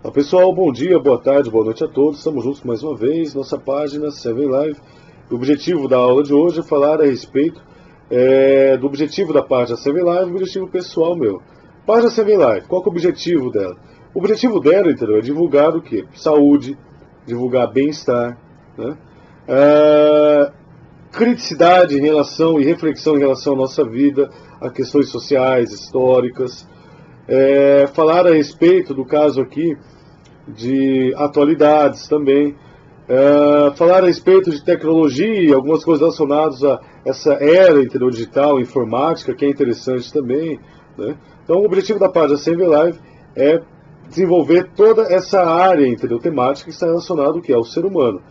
Olá pessoal, bom dia, boa tarde, boa noite a todos. Estamos juntos mais uma vez, nossa página Seven Live. O objetivo da aula de hoje é falar a respeito do objetivo da página Seven Live, o objetivo pessoal meu. Página Seven Live, qual que é o objetivo dela? O objetivo dela, entendeu, é divulgar o quê? Saúde, divulgar bem-estar, né? Criticidade em relação e reflexão em relação à nossa vida, a questões sociais, históricas. Falar a respeito do caso aqui de atualidades também, falar a respeito de tecnologia, algumas coisas relacionadas a essa era, entendeu, digital, informática, que é interessante também, né? Então o objetivo da página Seven Live é desenvolver toda essa área, entendeu, temática que está relacionada ao que é o ser humano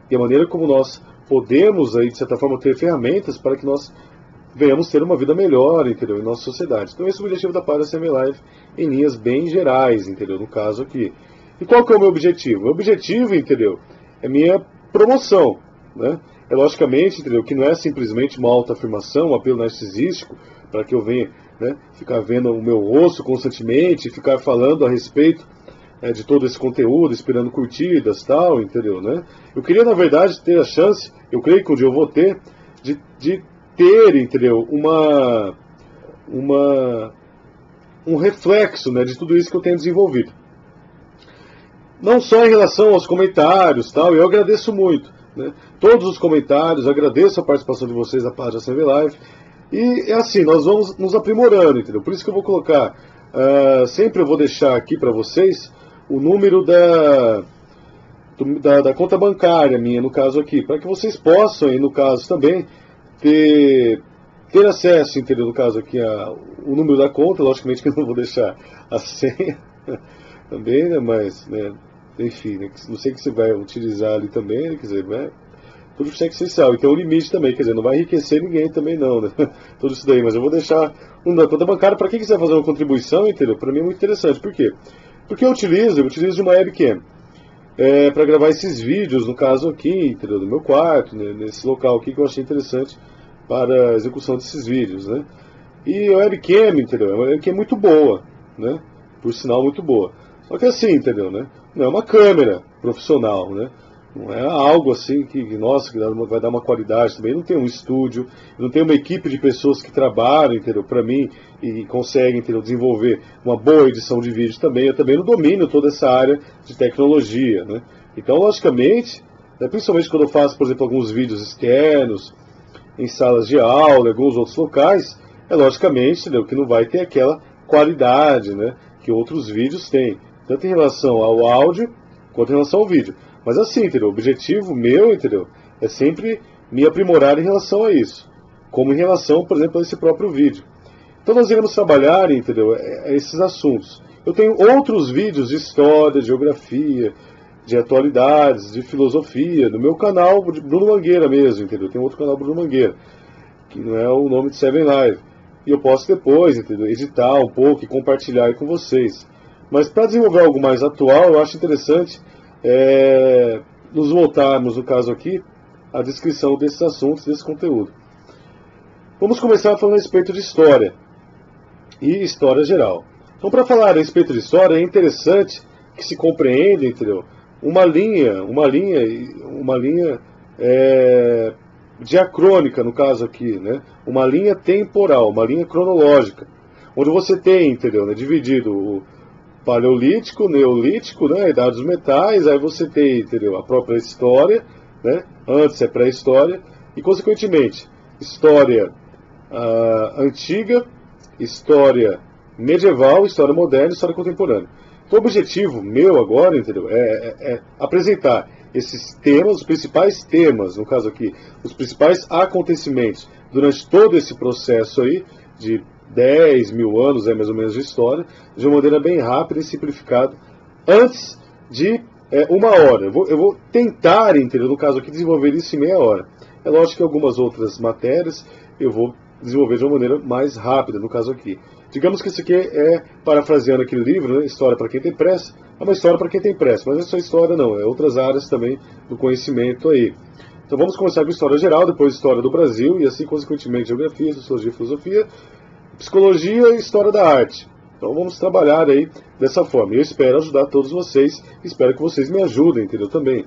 e a maneira como nós podemos aí, de certa forma, ter ferramentas para que nós venhamos ter uma vida melhor, entendeu, em nossa sociedade. Então esse é o objetivo da página Seven Live em linhas bem gerais, entendeu, no caso aqui. E qual que é o meu objetivo? O objetivo, entendeu, é minha promoção, né? É logicamente, entendeu, que não é simplesmente uma autoafirmação, um apelo narcisístico, para que eu venha, né, ficar vendo o meu rosto constantemente, ficar falando a respeito de todo esse conteúdo, esperando curtidas, tal, entendeu, né? Eu queria, na verdade, ter a chance, eu creio que um dia eu vou ter, de ter, entendeu, um reflexo, né, de tudo isso que eu tenho desenvolvido. Não só em relação aos comentários, tal, eu agradeço muito, né, todos os comentários, agradeço a participação de vocês na página Seven Live, e é assim, nós vamos nos aprimorando, entendeu? Por isso que eu vou colocar, sempre eu vou deixar aqui para vocês o número da conta bancária minha, no caso aqui, para que vocês possam, no caso também, ter acesso, entendeu, no caso aqui, o número da conta, logicamente que eu não vou deixar a senha também, né, mas, né, enfim, né, não sei que você vai utilizar ali também, né, quer dizer, né, tudo cheque essencial, e tem um limite também, quer dizer, não vai enriquecer ninguém também não, né, tudo isso daí, mas eu vou deixar o número da conta bancária para quem quiser fazer uma contribuição, entendeu, para mim é muito interessante. Por quê? Porque eu utilizo de uma webcam para gravar esses vídeos, no caso aqui, entendeu, no meu quarto, né, nesse local aqui que eu achei interessante para a execução desses vídeos, né? E a webcam, entendeu, é uma webcam muito boa, né? Por sinal, muito boa. Só que assim, entendeu, né? Não é uma câmera profissional, né? Não é algo assim nossa, que vai dar uma qualidade também. Não tem um estúdio, não tem uma equipe de pessoas que trabalham, entendeu, para mim e conseguem, entendeu, desenvolver uma boa edição de vídeo também. Eu também não domino toda essa área de tecnologia, né? Então, logicamente, né, principalmente quando eu faço, por exemplo, alguns vídeos externos, em salas de aula, em alguns outros locais, logicamente, entendeu, que não vai ter aquela qualidade, né, que outros vídeos têm, tanto em relação ao áudio quanto em relação ao vídeo. Mas assim, entendeu, o objetivo meu, entendeu, é sempre me aprimorar em relação a isso, como em relação, por exemplo, a esse próprio vídeo. Então nós iremos trabalhar, entendeu, esses assuntos. Eu tenho outros vídeos de história, de geografia, de atualidades, de filosofia, no meu canal de Bruno Mangueira mesmo, entendeu? Tem outro canal Bruno Mangueira, que não é o nome de Seven Live. E eu posso depois, entendeu, editar um pouco e compartilhar aí com vocês. Mas para desenvolver algo mais atual, eu acho interessante nos voltarmos, no caso aqui, à descrição desses assuntos, desse conteúdo. Vamos começar falando a respeito de história e história geral. Então, para falar a respeito de história, é interessante que se compreenda, entendeu, uma linha diacrônica, no caso aqui, né? Uma linha temporal, uma linha cronológica, onde você tem, entendeu, né, dividido o paleolítico, o neolítico, né, a idade dos metais, aí você tem, entendeu, a própria história, né, antes é pré-história, e consequentemente, história antiga, história medieval, história moderna e história contemporânea. Então, o objetivo meu agora, entendeu, é apresentar esses temas, os principais temas, no caso aqui, os principais acontecimentos durante todo esse processo aí, de 10 mil anos, mais ou menos, de história, de uma maneira bem rápida e simplificada, antes de uma hora. Eu vou tentar, entendeu, no caso aqui, desenvolver isso em meia hora. É lógico que algumas outras matérias eu vou desenvolver de uma maneira mais rápida, no caso aqui. Digamos que isso aqui parafraseando aquele livro, né, História para quem tem pressa, é uma história para quem tem pressa, mas não é só história não, é outras áreas também do conhecimento aí. Então vamos começar com história geral, depois história do Brasil, e assim consequentemente geografia, sociologia, filosofia, psicologia e história da arte. Então vamos trabalhar aí dessa forma. Eu espero ajudar todos vocês, espero que vocês me ajudem, entendeu? Também.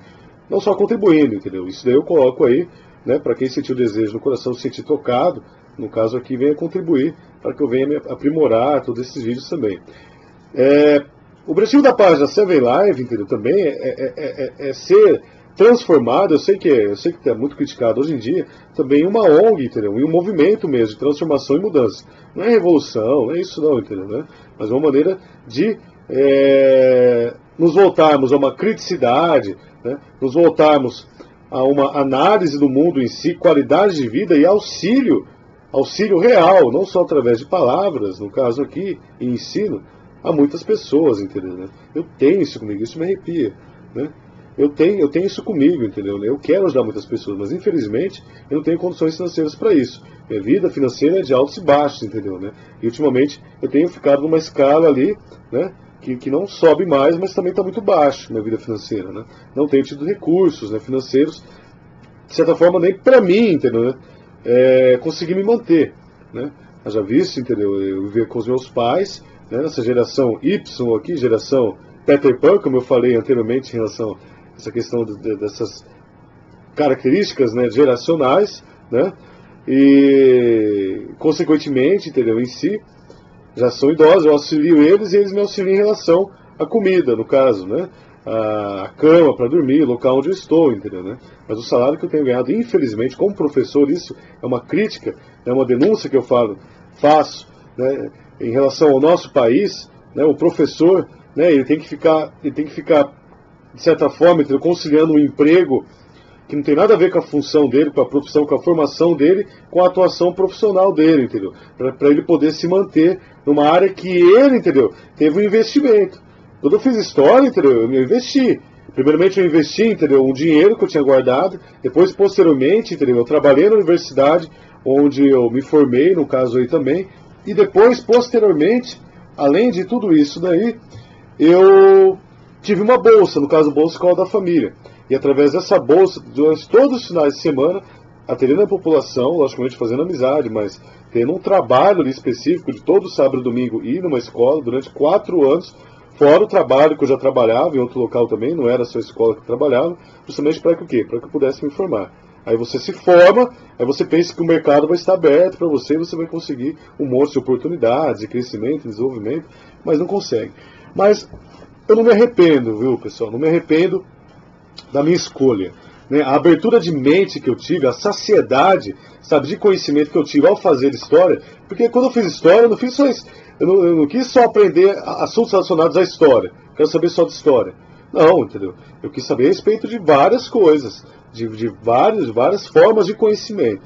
Não só contribuindo, entendeu? Isso daí eu coloco aí, né, para quem sentiu o desejo no coração, se sentir tocado, no caso aqui, venha contribuir para que eu venha me aprimorar todos esses vídeos também. O objetivo da página Seven Live, entendeu? Também é ser transformado, eu sei que é muito criticado hoje em dia, também em uma ONG, entendeu? Em um movimento mesmo de transformação e mudança. Não é revolução, não é isso não, entendeu? Né? Mas é uma maneira de nos voltarmos a uma criticidade, né? Nos voltarmos a uma análise do mundo em si, qualidade de vida e auxílio real, não só através de palavras, no caso aqui, e ensino, a muitas pessoas, entendeu? Né? Eu tenho isso comigo, isso me arrepia, né? Eu tenho isso comigo, entendeu? Eu quero ajudar muitas pessoas, mas infelizmente eu não tenho condições financeiras para isso. Minha vida financeira é de altos e baixos, entendeu? Né? E ultimamente eu tenho ficado numa escala ali, né, que não sobe mais, mas também está muito baixo, minha vida financeira, né? Não tenho tido recursos, né, financeiros, de certa forma, nem para mim, entendeu? Né? Conseguir me manter, né? Já visto, entendeu? Eu viver com os meus pais, né, nessa geração Y aqui, geração Peter Pan, como eu falei anteriormente em relação a essa questão dessas características, né, geracionais, né? E, consequentemente, entendeu? Em si, já são idosos, eu auxilio eles e eles me auxiliam em relação à comida, no caso, né? A cama para dormir, o local onde eu estou, entendeu? Né? Mas o salário que eu tenho ganhado, infelizmente, como professor, isso é uma crítica, é uma denúncia que eu faço, né, em relação ao nosso país, né? O professor, né, ele tem que ficar, de certa forma, entendeu? Conciliando um emprego que não tem nada a ver com a função dele, com a profissão, com a formação dele, com a atuação profissional dele, entendeu? Para ele poder se manter numa área que ele, entendeu? Teve um investimento. Quando eu fiz história, entendeu? Eu investi. Primeiramente eu investi, entendeu? Um dinheiro que eu tinha guardado. Depois, posteriormente, entendeu? Eu trabalhei na universidade, onde eu me formei, no caso aí também. E depois, posteriormente, além de tudo isso daí, eu tive uma bolsa, no caso, Bolsa Escola da Família. E através dessa bolsa, durante todos os finais de semana, atendendo a população, logicamente fazendo amizade, mas tendo um trabalho ali específico de todo sábado e domingo ir numa escola durante 4 anos, fora o trabalho que eu já trabalhava em outro local também, não era só a escola que eu trabalhava, justamente para que o quê? Para que eu pudesse me formar. Aí você se forma, aí você pensa que o mercado vai estar aberto para você e você vai conseguir um monte de oportunidades, de crescimento, de desenvolvimento, mas não consegue. Mas eu não me arrependo, viu, pessoal? Não me arrependo da minha escolha, né? A abertura de mente que eu tive, a saciedade, sabe, de conhecimento que eu tive ao fazer história, porque quando eu fiz história, eu não fiz só isso, eu não quis só aprender assuntos relacionados à história, quero saber só de história. Não, entendeu? Eu quis saber a respeito de várias coisas, de várias formas de conhecimento.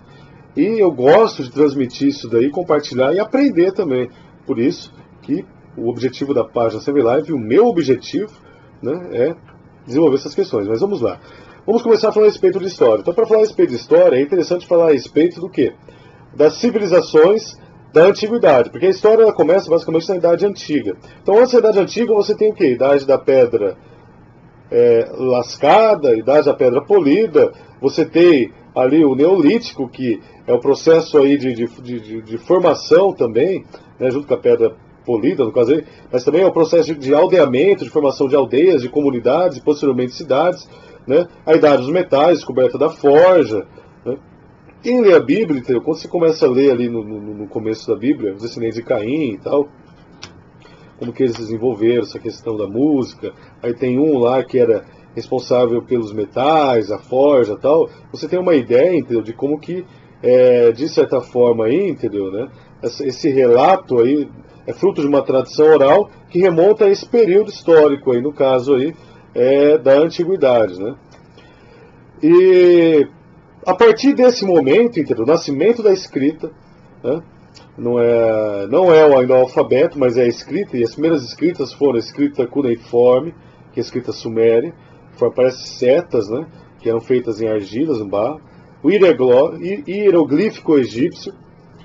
E eu gosto de transmitir isso daí, compartilhar e aprender também. Por isso que o objetivo da página Seven Live, o meu objetivo, né, é desenvolver essas questões. Mas vamos lá. Vamos começar a falar a respeito de história. Então, para falar a respeito de história, é interessante falar a respeito do quê? Das civilizações da antiguidade. Porque a história ela começa basicamente na Idade Antiga. Então, antes da Idade Antiga, você tem o quê? Idade da Pedra lascada, Idade da Pedra polida. Você tem ali o Neolítico, que é o processo aí de formação também, né, junto com a Pedra polida, no caso aí, mas também é o processo de aldeamento, de formação de aldeias, de comunidades e posteriormente cidades, né? A Idade dos Metais, descoberta da forja, né? Quem lê a Bíblia, entendeu? Quando você começa a ler ali no começo da Bíblia, os descendentes de Caim e tal, como que eles desenvolveram essa questão da música, aí tem um lá que era responsável pelos metais, a forja e tal, você tem uma ideia, entendeu, de como que, de certa forma aí, entendeu, né? Esse relato aí é fruto de uma tradição oral que remonta a esse período histórico aí, no caso aí, da antiguidade, né? E a partir desse momento, entendeu, o nascimento da escrita, né, não é ainda o alfabeto, mas é a escrita, e as primeiras escritas foram a escrita cuneiforme, que é a escrita suméria, parece setas, né, que eram feitas em argilas, em barro, o hieroglífico egípcio,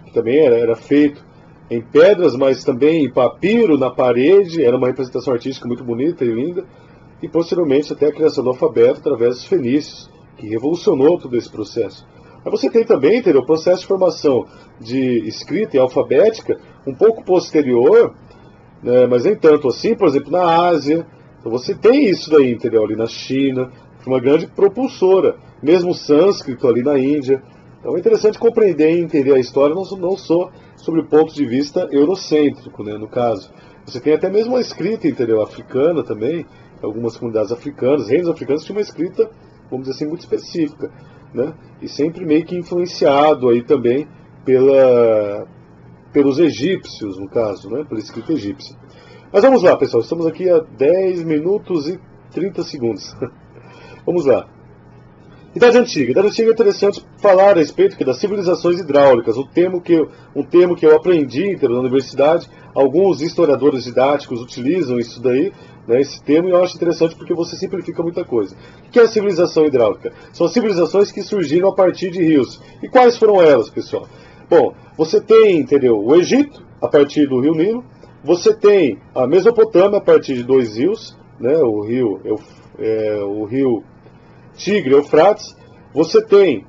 que também era feito em pedras, mas também em papiro na parede, era uma representação artística muito bonita e linda, e posteriormente até a criação do alfabeto através dos fenícios, que revolucionou todo esse processo. Mas você tem também, entendeu, o processo de formação de escrita e alfabética um pouco posterior, né? Mas nem tanto assim, por exemplo, na Ásia. Então você tem isso daí, entendeu? Ali na China, uma grande propulsora. Mesmo o sânscrito ali na Índia. Então é interessante compreender e entender a história, não só sobre o ponto de vista eurocêntrico, né, no caso. Você tem até mesmo uma escrita, entendeu, africana também, algumas comunidades africanas, reinos africanos tinham uma escrita, vamos dizer assim, muito específica, né, e sempre meio que influenciado aí também pelos egípcios, no caso, né, pela escrita egípcia. Mas vamos lá, pessoal, estamos aqui há 10 minutos e 30 segundos. Vamos lá. Idade Antiga. Idade Antiga é interessante falar a respeito das civilizações hidráulicas, um termo que eu aprendi na universidade. Alguns historiadores didáticos utilizam isso daí, né, esse termo, e eu acho interessante porque você simplifica muita coisa. O que é a civilização hidráulica? São civilizações que surgiram a partir de rios. E quais foram elas, pessoal? Bom, você tem, entendeu, o Egito, a partir do rio Nilo. Você tem a Mesopotâmia, a partir de dois rios, né, o rio Tigre, Eufrates. Você tem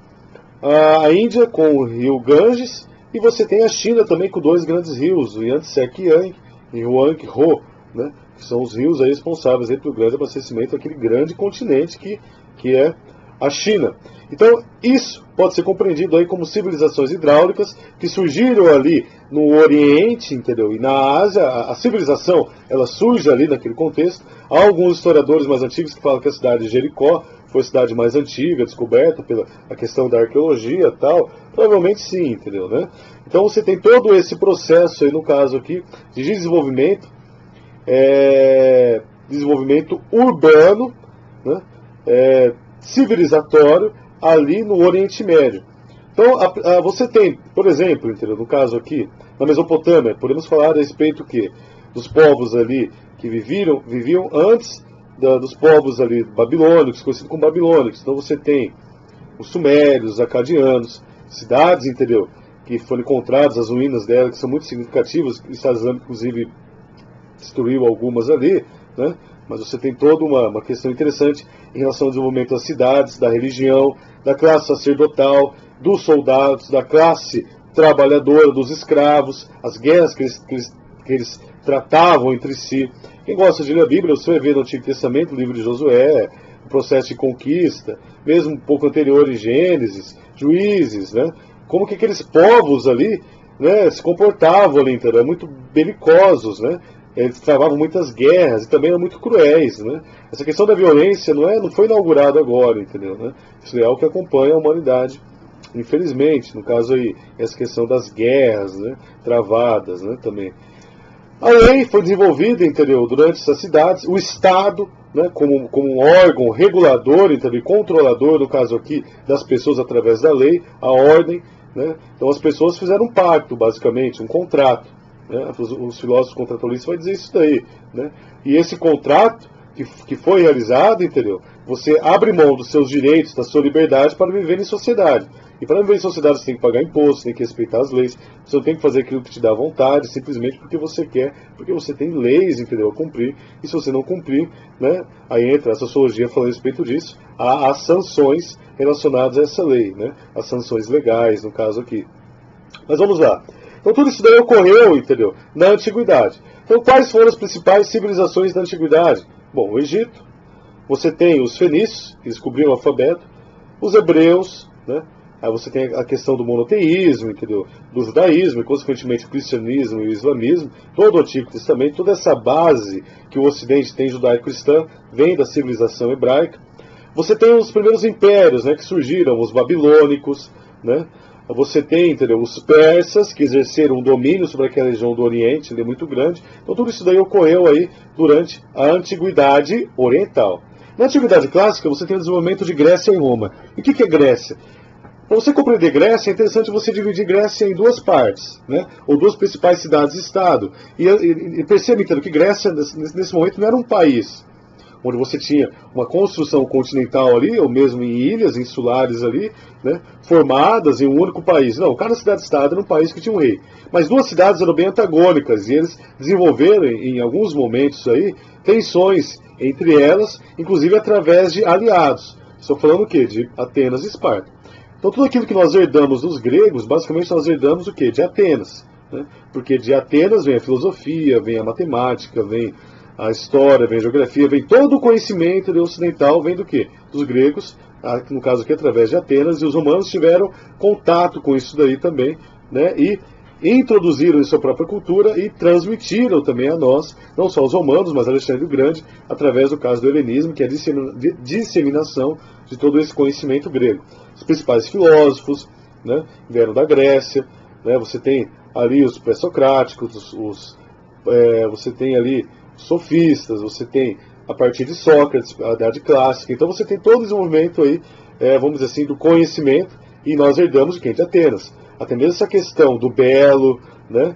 a Índia com o rio Ganges, e você tem a China também com dois grandes rios, o Yangtze-Kiang e o Huanghe-Ho, né, que são os rios aí responsáveis aí pelo grande abastecimento daquele grande continente que é a China. Então, isso pode ser compreendido aí como civilizações hidráulicas que surgiram ali no Oriente, entendeu? E na Ásia, a civilização, ela surge ali naquele contexto. Há alguns historiadores mais antigos que falam que a cidade de Jericó foi a cidade mais antiga, descoberta pela a questão da arqueologia e tal. Provavelmente sim, entendeu, né? Então você tem todo esse processo aí, no caso aqui, de desenvolvimento urbano, né? Civilizatório, ali no Oriente Médio. Então, você tem, por exemplo, entendeu, no caso aqui, na Mesopotâmia, podemos falar a respeito dos povos ali que viviam antes dos povos ali babilônicos, conhecidos como babilônicos. Então você tem os sumérios, os acadianos, cidades, entendeu, que foram encontradas, as ruínas delas, que são muito significativas, o Estado Islâmico, inclusive, destruiu algumas ali, né? Mas você tem toda uma questão interessante em relação ao desenvolvimento das cidades, da religião, da classe sacerdotal, dos soldados, da classe trabalhadora, dos escravos, as guerras que eles tratavam entre si. Quem gosta de ler a Bíblia, você vai ver no Antigo Testamento, o livro de Josué, o processo de conquista, mesmo um pouco anterior em Gênesis, Juízes, né? Como que aqueles povos ali, né, se comportavam ali, então, eram muito belicosos, né? Eles travavam muitas guerras e também eram muito cruéis, né? Essa questão da violência não foi inaugurada agora, entendeu, né? Isso é algo que acompanha a humanidade, infelizmente. No caso aí, essa questão das guerras, né, travadas, né, também. A lei foi desenvolvida, entendeu, durante essas cidades. O Estado, né, como um órgão regulador, entendeu, controlador, no caso aqui, das pessoas através da lei, a ordem, né? Então as pessoas fizeram um pacto, basicamente, um contrato. Os filósofos contratualistas vão dizer isso daí, né? E esse contrato que foi realizado, entendeu? Você abre mão dos seus direitos, da sua liberdade para viver em sociedade. E para viver em sociedade você tem que pagar imposto, tem que respeitar as leis. Você não tem que fazer aquilo que te dá vontade, simplesmente porque você quer, porque você tem leis, entendeu, a cumprir. E se você não cumprir, né, aí entra a sociologia falando a respeito disso, há sanções relacionadas a essa lei, né? As sanções legais, no caso aqui. Mas vamos lá. Então tudo isso daí ocorreu, entendeu, na Antiguidade. Então quais foram as principais civilizações da Antiguidade? Bom, o Egito, você tem os fenícios, que descobriram o alfabeto, os hebreus, né? Aí você tem a questão do monoteísmo, entendeu, do judaísmo, e consequentemente o cristianismo e o islamismo, todo o Antigo Testamento, toda essa base que o Ocidente tem judaico-cristã, vem da civilização hebraica. Você tem os primeiros impérios, né, que surgiram, os babilônicos, né? Você tem, entendeu, os persas, que exerceram um domínio sobre aquela região do Oriente, ele é muito grande. Então tudo isso daí ocorreu aí durante a Antiguidade Oriental. Na Antiguidade Clássica você tem o desenvolvimento de Grécia e Roma. E o que é Grécia? Para você compreender Grécia, é interessante você dividir Grécia em duas partes, né? Ou duas principais cidades-estado. E perceba, então, que Grécia, nesse momento, não era um país, onde você tinha uma construção continental ali, ou mesmo em ilhas insulares ali, né, formadas em um único país. Não, cada cidade-estado era um país que tinha um rei. Mas duas cidades eram bem antagônicas, e eles desenvolveram, em alguns momentos aí, tensões entre elas, inclusive através de aliados. Estou falando o quê? De Atenas e Esparta. Então tudo aquilo que nós herdamos dos gregos, basicamente nós herdamos o quê? De Atenas. né? Porque de Atenas vem a filosofia, vem a matemática, vem a história, vem a geografia, vem todo o conhecimento ocidental, vem do quê? Dos gregos, no caso aqui através de Atenas, e os romanos tiveram contato com isso daí também, né? E introduziram em sua própria cultura e transmitiram também a nós, não só os romanos, mas Alexandre o Grande, através do caso do helenismo, que é a disseminação de todo esse conhecimento grego. Os principais filósofos, né, vieram da Grécia, né? Você tem ali os pré-socráticos, você tem ali os sofistas, você tem a partir de Sócrates, a Idade Clássica. Então você tem todo o desenvolvimento aí, vamos dizer assim, do conhecimento, e nós herdamos de quem? De Atenas. Até mesmo essa questão do belo, né,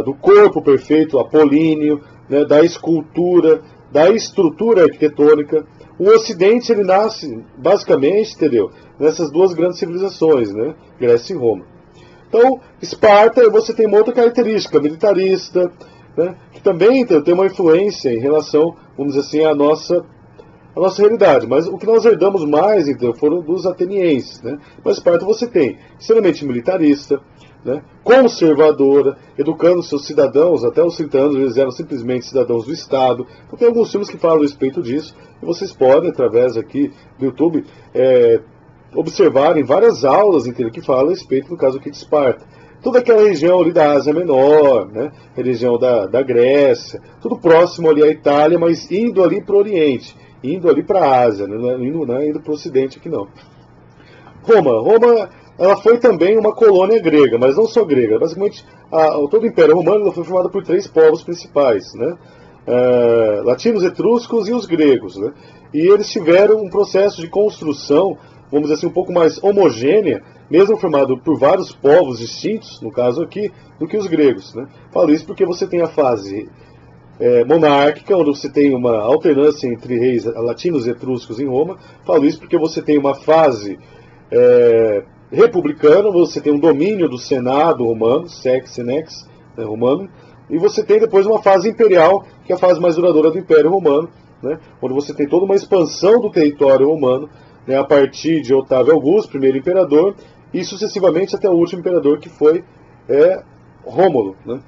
do corpo perfeito, apolíneo, né, da escultura, da estrutura arquitetônica. O Ocidente, ele nasce, basicamente, entendeu, nessas duas grandes civilizações, né, Grécia e Roma. Então, Esparta, você tem uma outra característica, militarista, né, que também tem uma influência em relação, vamos dizer assim, à nossa realidade. Mas o que nós herdamos mais, então, foram dos atenienses, né? Mas Esparta você tem extremamente militarista, né, conservadora, educando seus cidadãos, até os 30 anos eles eram simplesmente cidadãos do Estado. Então tem alguns filmes que falam a respeito disso, e vocês podem, através aqui do YouTube, observarem várias aulas que falam a respeito, no caso aqui de Esparta. Toda aquela região ali da Ásia Menor, né, a região da Grécia, tudo próximo ali à Itália, mas indo ali para o Oriente, indo ali para a Ásia, né, não é indo para o Ocidente aqui não. Roma, ela foi também uma colônia grega, mas não só grega. Basicamente, todo o Império Romano foi formado por 3 povos principais, né? Latinos, etruscos e os gregos, né? E eles tiveram um processo de construção, vamos dizer assim, um pouco mais homogênea, mesmo formado por vários povos distintos, no caso aqui, do que os gregos, né? Falo isso porque você tem a fase monárquica, onde você tem uma alternância entre reis latinos e etruscos em Roma. Falo isso porque você tem uma fase republicana, você tem um domínio do Senado romano, senex, né, romano, e você tem depois uma fase imperial, que é a fase mais duradoura do Império Romano, né, onde você tem toda uma expansão do território romano, né, a partir de Otávio Augusto, primeiro imperador, e sucessivamente até o último imperador, que foi Rômulo, né.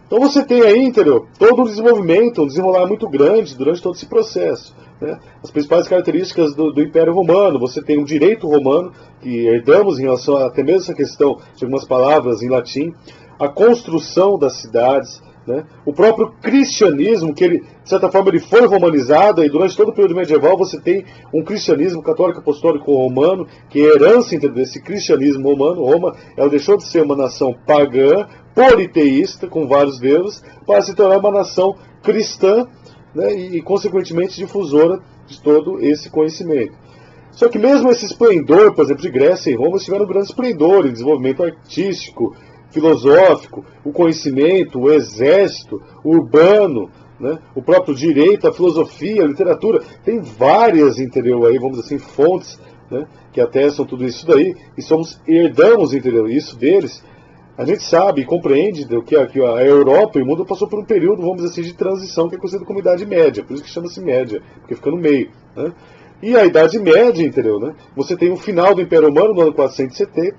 Então você tem aí, entendeu, todo um desenvolvimento, um desenrolar muito grande durante todo esse processo, né? As principais características do Império Romano: você tem um direito romano, que herdamos em relação a até mesmo essa questão de algumas palavras em latim, a construção das cidades, né? O próprio cristianismo, que ele, de certa forma, ele foi romanizado, e durante todo o período medieval você tem um cristianismo católico apostólico romano, que é herança desse cristianismo romano. Roma, ela deixou de ser uma nação pagã, politeísta, com vários deuses, para se tornar uma nação cristã, né, e consequentemente difusora de todo esse conhecimento. Só que mesmo esse esplendor, por exemplo, de Grécia e Roma, tiveram um grande esplendor em desenvolvimento artístico, filosófico, o conhecimento, o exército, o urbano, né, o próprio direito, a filosofia, a literatura. Tem várias, entendeu, aí, vamos dizer assim, fontes, né, que atestam tudo isso daí, e herdamos, entendeu, isso deles. A gente sabe e compreende que a Europa e o mundo passou por um período, vamos dizer assim, de transição, que é conhecido como Idade Média, por isso que chama-se Média, porque fica no meio, né? E a Idade Média, entendeu, né? Você tem o final do Império Romano no ano 470,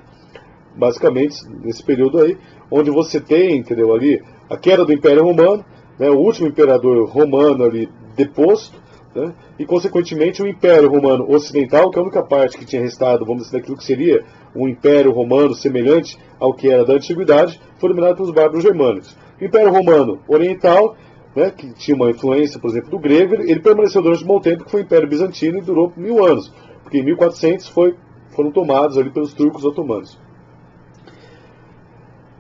basicamente, nesse período aí, onde você tem, entendeu, ali, a queda do Império Romano, né, o último imperador romano ali deposto, né, e, consequentemente, o Império Romano Ocidental, que é a única parte que tinha restado, vamos dizer, daquilo que seria um Império Romano semelhante ao que era da Antiguidade, foi dominado pelos bárbaros germânicos. O Império Romano Oriental, né, que tinha uma influência, por exemplo, do grego, ele permaneceu durante um bom tempo, que foi o Império Bizantino, e durou 1000 anos, porque em 1400 foram tomados ali pelos turcos otomanos.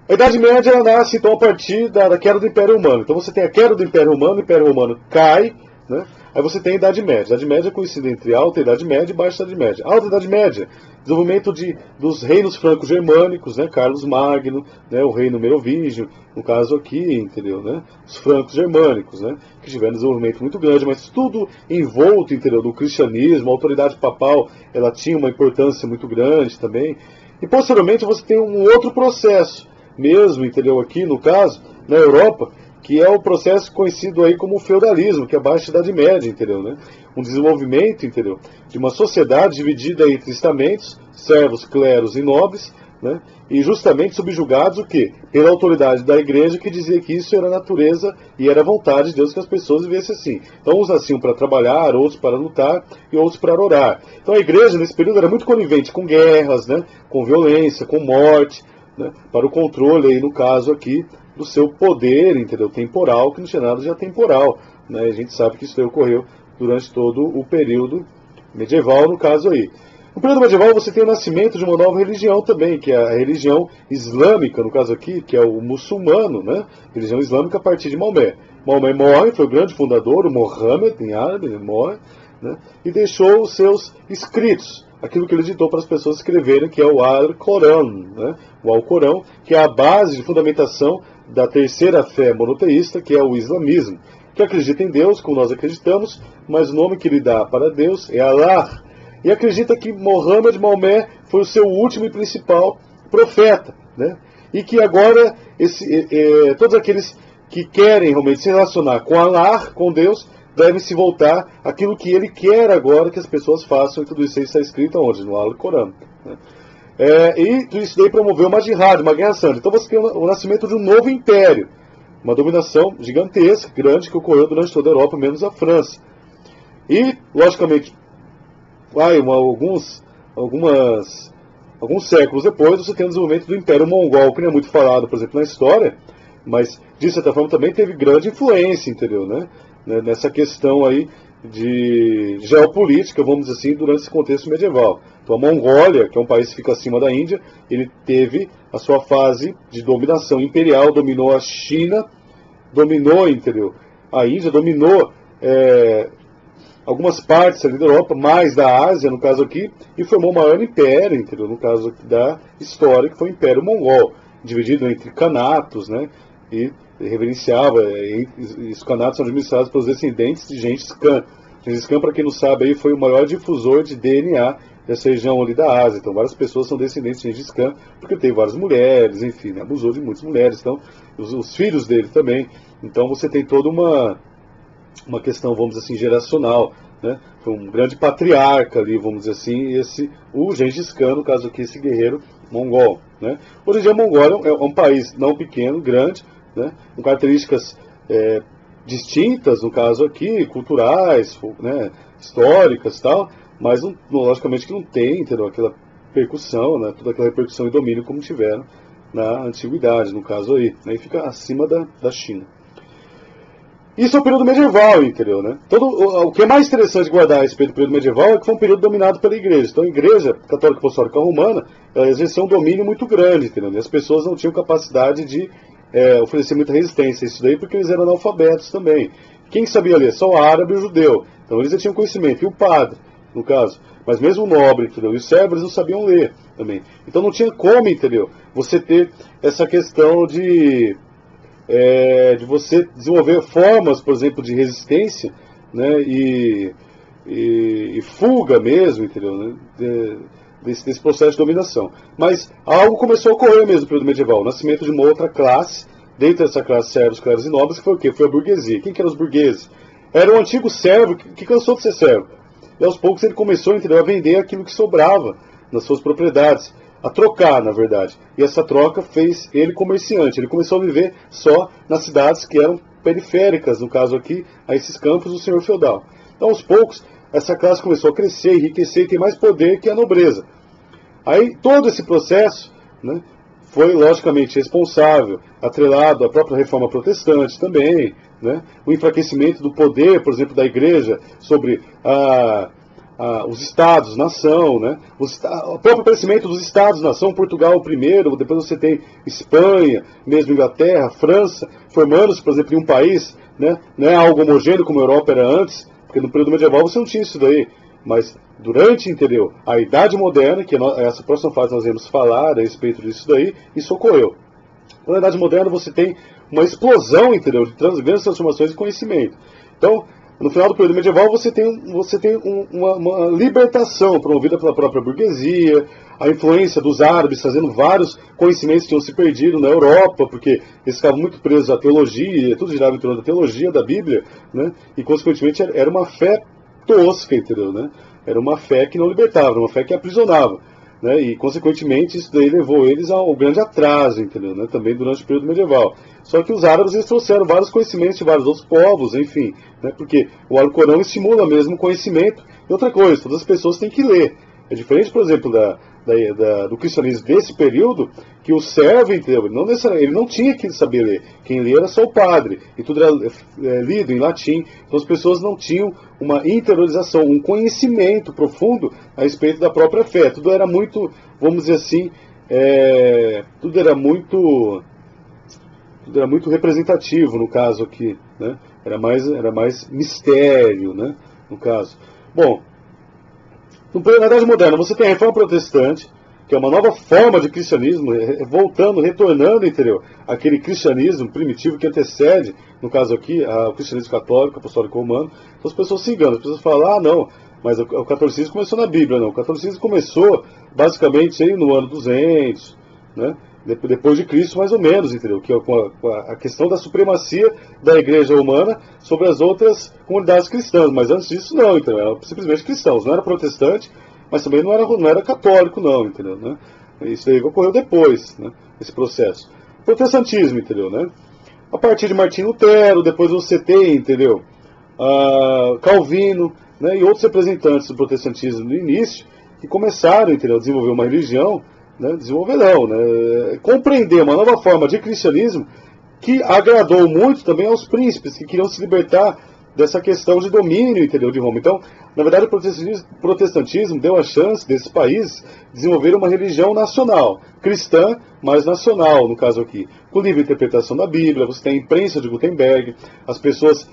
A Idade Média ela nasce, então, a partir da queda do Império Romano. Então você tem a queda do Império Romano, o Império Romano cai, né? Aí você tem a Idade Média. A Idade Média é conhecida entre Alta Idade Média e Baixa Idade Média. Alta Idade Média, desenvolvimento dos reinos franco-germânicos, né? Carlos Magno, né? O reino merovingio, no caso aqui, entendeu, né? Os francos germânicos, né? Que tiveram um desenvolvimento muito grande, mas tudo envolto, entendeu, do cristianismo. A autoridade papal, ela tinha uma importância muito grande também. E posteriormente você tem um outro processo, mesmo, entendeu, aqui no caso, na Europa, que é o processo conhecido aí como o feudalismo, que é a Baixa Idade Média, entendeu, né? Um desenvolvimento, entendeu, de uma sociedade dividida entre estamentos, servos, cleros e nobres, né? E justamente subjugados o quê? Pela autoridade da igreja, que dizia que isso era a natureza e era a vontade de Deus que as pessoas vivessem assim. Então uns nasciam para trabalhar, outros para lutar e outros para orar. Então a igreja nesse período era muito conivente com guerras, né? Com violência, com morte, né? Para o controle, aí, no caso aqui, do seu poder, entendeu? Temporal, que não tinha nada de atemporal, né? A gente sabe que isso ocorreu durante todo o período medieval, no caso aí. No período medieval você tem o nascimento de uma nova religião também, que é a religião islâmica, no caso aqui, que é o muçulmano, né? Religião islâmica a partir de Maomé. Maomé morre, foi o grande fundador, o Mohammed, em árabe, ele morre, né? E deixou os seus escritos, aquilo que ele ditou para as pessoas escreverem, que é o Al-Corão, né? O Al-Corão, que é a base de fundamentação da terceira fé monoteísta, que é o islamismo, que acredita em Deus, como nós acreditamos, mas o nome que ele dá para Deus é Allah. E acredita que Mohammed, Maomé, foi o seu último e principal profeta, né? E que agora todos aqueles que querem realmente se relacionar com Allah, com Deus, devem se voltar àquilo que ele quer agora que as pessoas façam, e tudo isso aí está escrito onde? No Al-Corão, né? E isso daí promoveu uma jihad, uma guerra santa. Então você tem o nascimento de um novo império, uma dominação gigantesca, grande, que ocorreu durante toda a Europa, menos a França. E, logicamente, alguns séculos depois, você tem o desenvolvimento do Império Mongol, que não é muito falado, por exemplo, na história, mas, de certa forma, também teve grande influência, entendeu, né? Nessa questão aí de geopolítica, vamos dizer assim, durante esse contexto medieval. Então, a Mongólia, que é um país que fica acima da Índia, ele teve a sua fase de dominação imperial, dominou a China, dominou, entendeu, a Índia, dominou algumas partes ali da Europa, mais da Ásia, no caso aqui, e formou o maior império, entendeu, no caso da história, que foi o Império Mongol, dividido entre canatos, né, e reverenciava, e os canatos são administrados pelos descendentes de Gengis Khan. Gengis Khan, para quem não sabe, aí, foi o maior difusor de DNA dessa região ali da Ásia. Então várias pessoas são descendentes de Gengis Khan, porque teve várias mulheres, enfim, né, abusou de muitas mulheres, então os filhos dele também. Então você tem toda uma questão, vamos dizer assim, geracional, né? Foi um grande patriarca ali, vamos dizer assim, o Gengis Khan, no caso aqui, esse guerreiro mongol, né? Hoje em dia a Mongólia é um país não pequeno, grande, né? Com características distintas, no caso aqui, culturais, né? Históricas e tal, mas logicamente que não tem, entendeu? Aquela percussão, né? Toda aquela repercussão e domínio como tiveram na antiguidade, no caso aí, né? E fica acima da China. Isso é o período medieval, entendeu, né? O que é mais interessante de guardar a respeito do período medieval é que foi um período dominado pela igreja. Então a igreja católica apostólica romana, ela exerceu um domínio muito grande, entendeu? E as pessoas não tinham capacidade de oferecer muita resistência a isso daí, porque eles eram analfabetos também. Quem sabia ler? Só o árabe e o judeu. Então eles já tinham conhecimento. E o padre, no caso. Mas mesmo o nobre, entendeu? E os servos, eles não sabiam ler também. Então não tinha como, entendeu? Você ter essa questão de você desenvolver formas, por exemplo, de resistência, né, e fuga mesmo, entendeu, né, desse processo de dominação. Mas algo começou a ocorrer mesmo no período medieval, o nascimento de uma outra classe, dentro dessa classe servos, clérigos e nobres, que foi o quê? Foi a burguesia. Quem que eram os burgueses? Era o antigo servo que cansou de ser servo. E aos poucos ele começou, entendeu, a vender aquilo que sobrava nas suas propriedades, a trocar, na verdade. E essa troca fez ele comerciante. Ele começou a viver só nas cidades que eram periféricas, no caso aqui, a esses campos do senhor feudal. Então, aos poucos, essa classe começou a crescer, enriquecer e ter mais poder que a nobreza. Aí, todo esse processo, né, foi, logicamente, responsável, atrelado à própria reforma protestante também, né, o enfraquecimento do poder, por exemplo, da igreja sobre os estados-nação, né? O próprio crescimento dos estados-nação, Portugal primeiro, depois você tem Espanha, mesmo Inglaterra, França, formando-se, por exemplo, em um país, né? Não é algo homogêneo como a Europa era antes, porque no período medieval você não tinha isso daí, mas durante, entendeu, a Idade Moderna, que essa próxima fase nós vamos falar a respeito disso daí, isso ocorreu. Na Idade Moderna você tem uma explosão, entendeu, de grandes transformações de conhecimento. Então, no final do período medieval, você tem uma libertação promovida pela própria burguesia, a influência dos árabes, trazendo vários conhecimentos que tinham se perdido na Europa, porque eles ficavam muito presos à teologia, tudo girava em torno da teologia, da Bíblia, né? E, consequentemente, era uma fé tosca, entendeu, né? Era uma fé que não libertava, era uma fé que aprisionava, né? E, consequentemente, isso daí levou eles ao grande atraso, entendeu? Né? Também durante o período medieval. Só que os árabes eles trouxeram vários conhecimentos de vários outros povos, enfim, né? Porque o Alcorão estimula mesmo o conhecimento. E outra coisa, todas as pessoas têm que ler. É diferente, por exemplo, do cristianismo desse período, que o servo, entendeu? Ele não tinha que saber ler. Quem lia era só o padre. E tudo era lido em latim. Então as pessoas não tinham uma interiorização, um conhecimento profundo a respeito da própria fé. Tudo era muito, vamos dizer assim, tudo era muito representativo no caso aqui, né? Era mais mistério, né? No caso. Bom, na Idade Moderna você tem a Reforma Protestante, que é uma nova forma de cristianismo, retornando, entendeu? Aquele cristianismo primitivo que antecede, no caso aqui, o cristianismo católico, apostólico romano. Então as pessoas se enganam, as pessoas falam, não, mas o catolicismo começou na Bíblia. Não, o catolicismo começou basicamente aí no ano 200, né? Depois de Cristo, mais ou menos, entendeu? Que é com a questão da supremacia da igreja romana sobre as outras comunidades cristãs. Mas antes disso, não, entendeu? Era simplesmente cristãos. Não era protestante, mas também não era católico, não, entendeu? Né? Isso aí ocorreu depois, né? Esse processo. Protestantismo, entendeu? Né? A partir de Martinho Lutero, depois você tem, entendeu? Calvino, né? E outros representantes do protestantismo no início, que começaram, entendeu? A desenvolver uma religião, né, compreender uma nova forma de cristianismo que agradou muito também aos príncipes que queriam se libertar dessa questão de domínio, entendeu, de Roma. Então, na verdade, o protestantismo deu a chance desses países desenvolver uma religião nacional, cristã, mas nacional, no caso aqui, com livre interpretação da Bíblia. Você tem a imprensa de Gutenberg, as pessoas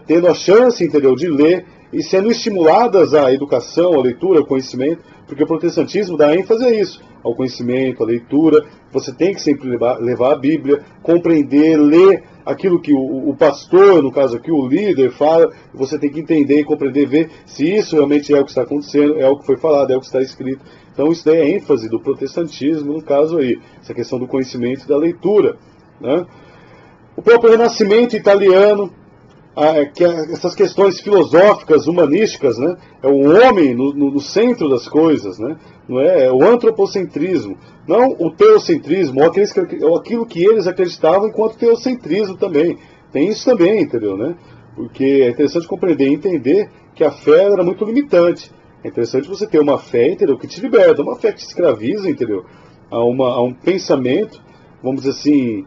tendo a chance, entendeu, de ler e sendo estimuladas à educação, à leitura, ao conhecimento, porque o protestantismo dá ênfase a isso, ao conhecimento, à leitura. Você tem que sempre levar a Bíblia, compreender, ler aquilo que o pastor, no caso aqui, o líder fala, você tem que entender e compreender, ver se isso realmente é o que está acontecendo, é o que foi falado, é o que está escrito. Então isso daí é ênfase do protestantismo, no caso aí, essa questão do conhecimento e da leitura, né? O próprio Renascimento italiano, essas questões filosóficas, humanísticas, né? É o homem no centro das coisas, né? Não é o antropocentrismo, não o teocentrismo, ou aquilo que eles acreditavam enquanto teocentrismo também. Tem isso também, entendeu? Né? Porque é interessante compreender e entender que a fé era muito limitante. É interessante você ter uma fé, entendeu? Que te liberta, uma fé que te escraviza, entendeu? A um pensamento, vamos dizer assim,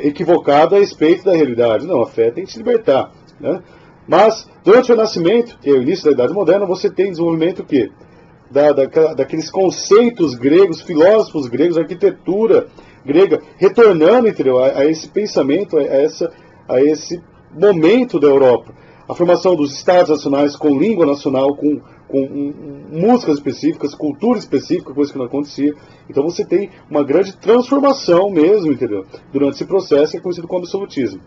equivocado a respeito da realidade. Não, a fé tem que te libertar, né? Mas, durante o Renascimento, que é o início da Idade Moderna, você tem desenvolvimento o quê? Daqueles conceitos gregos, filósofos gregos, arquitetura grega, retornando, entendeu, a esse pensamento, a esse momento da Europa. A formação dos estados nacionais com língua nacional, com músicas específicas, cultura específica, coisa que não acontecia. Então você tem uma grande transformação mesmo, entendeu, durante esse processo que é conhecido como absolutismo.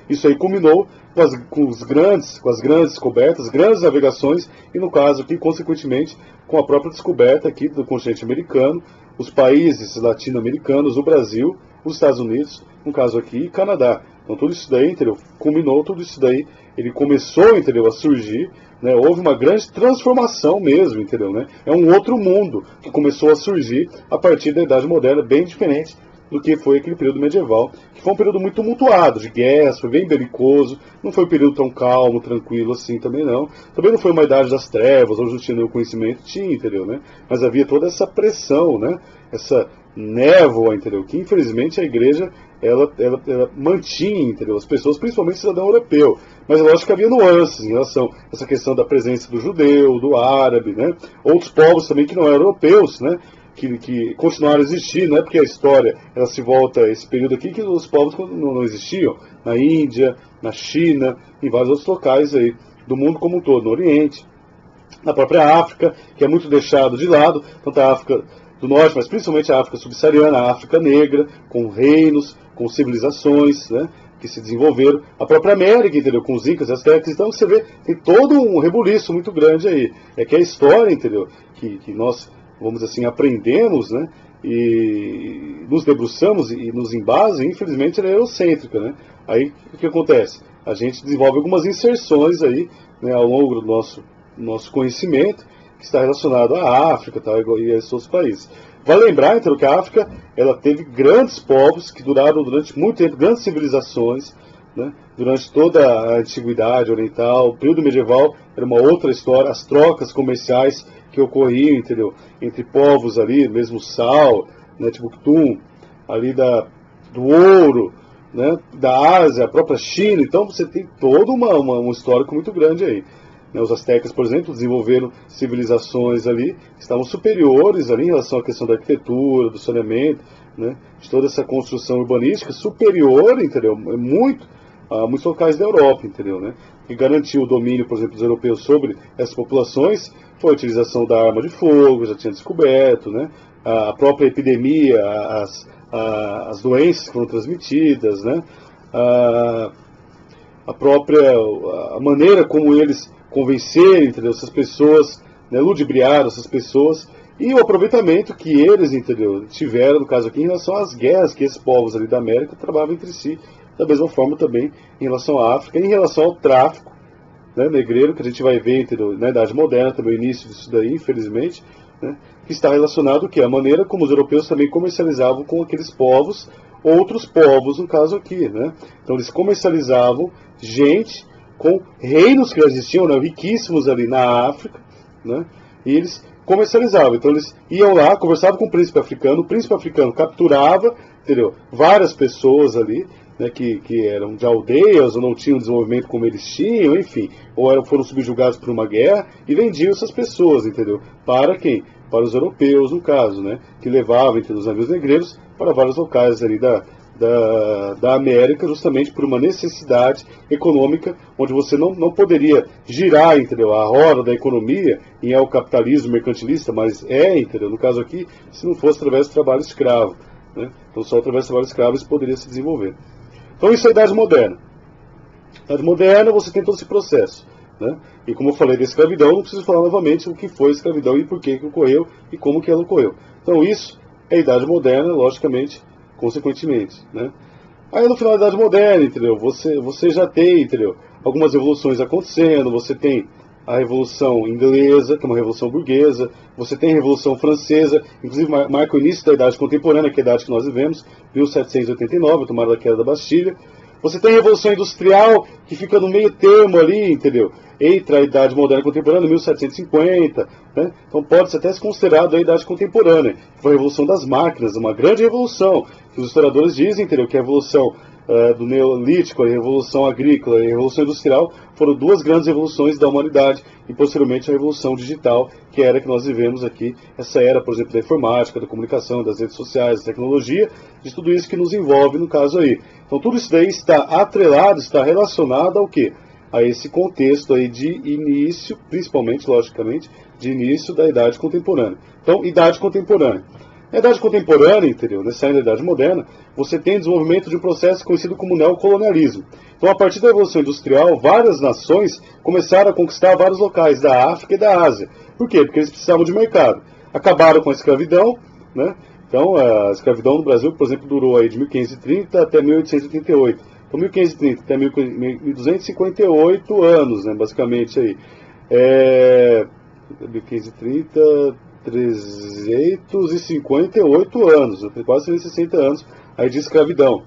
Isso aí culminou com as grandes descobertas, grandes navegações, e no caso aqui, consequentemente, com a própria descoberta aqui do continente americano, os países latino-americanos, o Brasil, os Estados Unidos, no caso aqui, e Canadá. Então tudo isso daí, entendeu, culminou, tudo isso daí, ele começou, entendeu, a surgir, né, houve uma grande transformação mesmo, entendeu, né? É um outro mundo que começou a surgir a partir da Idade Moderna, bem diferente do que foi aquele período medieval, que foi um período muito tumultuado, de guerras, foi bem belicoso, não foi um período tão calmo, tranquilo assim também não. Também não foi uma idade das trevas, onde não tinha nenhum conhecimento, tinha, entendeu, né? Mas havia toda essa pressão, né? Essa névoa, entendeu? Que infelizmente a igreja, ela mantinha, entendeu? As pessoas, principalmente o cidadão europeu. Mas eu acho que havia nuances em relação a essa questão da presença do judeu, do árabe, né? Outros povos também que não eram europeus, né? Que continuaram a existir, não é porque a história ela se volta a esse período aqui que os povos não existiam, na Índia, na China, em vários outros locais aí, do mundo como um todo, no Oriente, na própria África, que é muito deixado de lado, tanto a África do Norte, mas principalmente a África subsaariana, a África negra, com reinos, com civilizações, né, que se desenvolveram, a própria América, entendeu, com os Incas, as terras, então você vê, tem todo um rebuliço muito grande aí, é que a história, entendeu, que nós, vamos assim, aprendemos, né, e nos debruçamos e nos embasa, infelizmente ela é eurocêntrica, né. Aí o que acontece? A gente desenvolve algumas inserções aí, né, ao longo do nosso conhecimento, que está relacionado à África, tal, e a esses outros países. Vale lembrar, então, que a África ela teve grandes povos que duraram durante muito tempo, grandes civilizações, né? Durante toda a antiguidade oriental, o período medieval era uma outra história, as trocas comerciais que ocorriam, entendeu? Entre povos ali, mesmo sal, né, Timbuktu, ali do ouro, né, da Ásia, a própria China. Então você tem todo um histórico muito grande aí. Né, os astecas, por exemplo, desenvolveram civilizações ali que estavam superiores ali em relação à questão da arquitetura, do saneamento, né, de toda essa construção urbanística superior, entendeu? Muito a muitos locais da Europa, entendeu, né? Que garantiu o domínio, por exemplo, dos europeus sobre essas populações foi a utilização da arma de fogo, já tinha descoberto, né? A própria epidemia, as doenças que foram transmitidas, né? A maneira como eles convenceram, entendeu, essas pessoas, né, ludibriaram essas pessoas, e o aproveitamento que eles, entendeu, tiveram, no caso aqui, em relação às guerras que esses povos ali da América travavam entre si, da mesma forma também em relação à África, e em relação ao tráfico, né, negreiro, que a gente vai ver, entendeu, na Idade Moderna, também o início disso daí, infelizmente, né, que está relacionado a maneira como os europeus também comercializavam com aqueles povos, outros povos, no caso aqui, né? Então eles comercializavam gente com reinos que já existiam, né, riquíssimos ali na África, né? E eles comercializavam. Então eles iam lá, conversavam com o príncipe africano capturava, entendeu, várias pessoas ali, né, que eram de aldeias ou não tinham desenvolvimento como eles tinham, enfim, ou foram subjugados por uma guerra e vendiam essas pessoas, entendeu? Para quem? Para os europeus, no caso, né, que levavam, entendeu, os navios negreiros para vários locais ali da América, justamente por uma necessidade econômica, onde você não poderia girar, entendeu, a roda da economia em o capitalismo mercantilista, mas entendeu, no caso aqui, se não fosse através do trabalho escravo, né? Então só através do trabalho escravo isso poderia se desenvolver. Então isso é a Idade Moderna. Na Idade Moderna você tem todo esse processo, né? E como eu falei da escravidão, não preciso falar novamente o que foi a escravidão e por que ocorreu e como que ela ocorreu. Então isso é a Idade Moderna, logicamente, consequentemente, né? Aí no final da Idade Moderna, entendeu? Você já tem, entendeu, algumas revoluções acontecendo, você tem a Revolução Inglesa, que é uma revolução burguesa, você tem a Revolução Francesa, inclusive marca o início da Idade Contemporânea, que é a idade que nós vivemos, 1789, a tomada da queda da Bastilha. Você tem a Revolução Industrial, que fica no meio termo ali, entendeu, entre a Idade Moderna e Contemporânea, 1750, né? Então pode-se até ser considerado a Idade Contemporânea, que foi a Revolução das Máquinas, uma grande revolução, que os historiadores dizem, entendeu, que a Revolução do Neolítico, a Revolução Agrícola e a Revolução Industrial foram duas grandes revoluções da humanidade, e posteriormente a Revolução Digital, que era a que nós vivemos aqui, essa era, por exemplo, da informática, da comunicação, das redes sociais, da tecnologia, de tudo isso que nos envolve no caso aí. Então tudo isso daí está atrelado, está relacionado ao quê? A esse contexto aí de início, principalmente, logicamente, de início da Idade Contemporânea. Então, Idade Contemporânea. Na Idade Contemporânea, entendeu? Nessa Idade Moderna, você tem o desenvolvimento de um processo conhecido como neocolonialismo. Então, a partir da Revolução Industrial, várias nações começaram a conquistar vários locais da África e da Ásia. Por quê? Porque eles precisavam de mercado. Acabaram com a escravidão, né? Então, a escravidão no Brasil, por exemplo, durou aí de 1530 até 1888. Então, 1530 até 1258 anos, né? Basicamente aí. 1530... 358 anos, quase 360 anos aí de escravidão.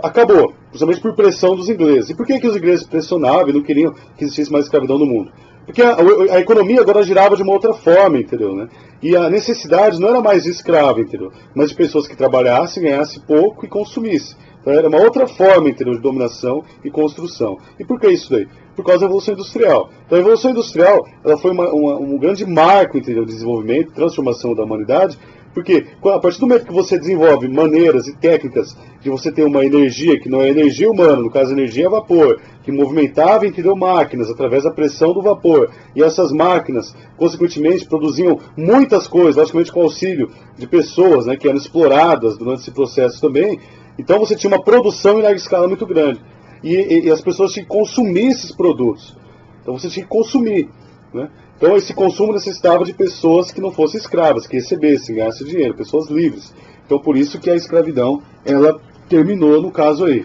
Acabou, principalmente por pressão dos ingleses. E por que os ingleses pressionavam e não queriam que existisse mais escravidão no mundo? Porque a economia agora girava de uma outra forma, entendeu, né? E a necessidade não era mais de escravo, entendeu, mas de pessoas que trabalhassem, ganhassem pouco e consumissem. Então era uma outra forma, entendeu, de dominação e construção. E por que isso daí? Por causa da Revolução Industrial. Então a Revolução Industrial ela foi um grande marco, entendeu, de desenvolvimento, transformação da humanidade, porque a partir do momento que você desenvolve maneiras e técnicas de você ter uma energia que não é energia humana, no caso a energia é vapor, que movimentava, entendeu, máquinas através da pressão do vapor, e essas máquinas, consequentemente, produziam muitas coisas, logicamente com auxílio de pessoas, né, que eram exploradas durante esse processo também. Então você tinha uma produção em larga escala muito grande. E as pessoas tinham que consumir esses produtos. Então você tinha que consumir, né? Então esse consumo necessitava de pessoas que não fossem escravas, que recebessem, ganhassem dinheiro, pessoas livres. Então por isso que a escravidão, ela terminou no caso aí.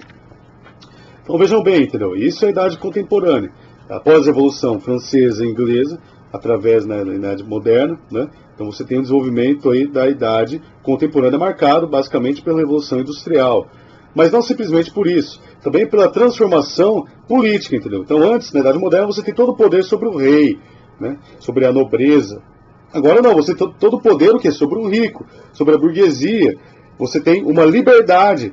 Então vejam bem, entendeu? Isso é a Idade Contemporânea. Após a Revolução Francesa e Inglesa, através da Idade Moderna, né? Então você tem um desenvolvimento aí da Idade Contemporânea marcado basicamente pela Revolução Industrial. Mas não simplesmente por isso, também pela transformação política, entendeu? Então antes, na Idade Moderna, você tem todo o poder sobre o rei, né? Sobre a nobreza. Agora não, você tem todo o poder o quê? Sobre o rico, sobre a burguesia. Você tem uma liberdade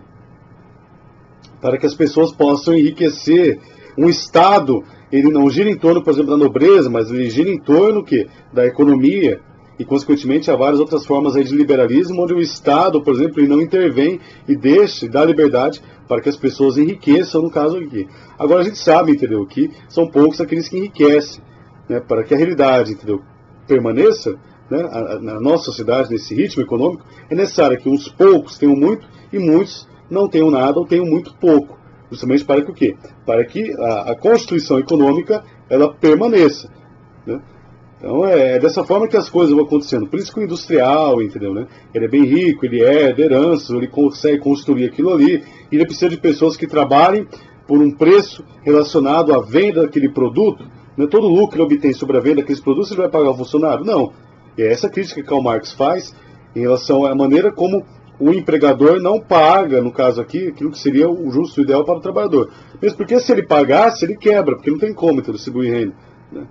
para que as pessoas possam enriquecer. Um Estado, ele não gira em torno, por exemplo, da nobreza, mas ele gira em torno o quê? Da economia. E, consequentemente, há várias outras formas aí de liberalismo, onde o Estado, por exemplo, ele não intervém e deixa, dá liberdade para que as pessoas enriqueçam, no caso aqui. Agora, a gente sabe, entendeu, que são poucos aqueles que enriquecem, né, para que a realidade, entendeu, permaneça, né, na nossa sociedade, nesse ritmo econômico, é necessário que uns poucos tenham muito e muitos não tenham nada ou tenham muito pouco. Justamente para que o quê? Para que a constituição econômica, ela permaneça, né? Então é dessa forma que as coisas vão acontecendo. Por isso que o industrial, entendeu, né? Ele é bem rico, ele herda heranças, ele consegue construir aquilo ali, e ele precisa de pessoas que trabalhem por um preço relacionado à venda daquele produto. Não é todo o lucro que ele obtém sobre a venda daqueles produtos, ele vai pagar o funcionário. Não. E é essa crítica que Karl Marx faz em relação à maneira como o empregador não paga, no caso aqui, aquilo que seria o justo, o ideal para o trabalhador. Mesmo porque se ele pagasse, ele quebra, porque não tem como então, distribuir renda, né?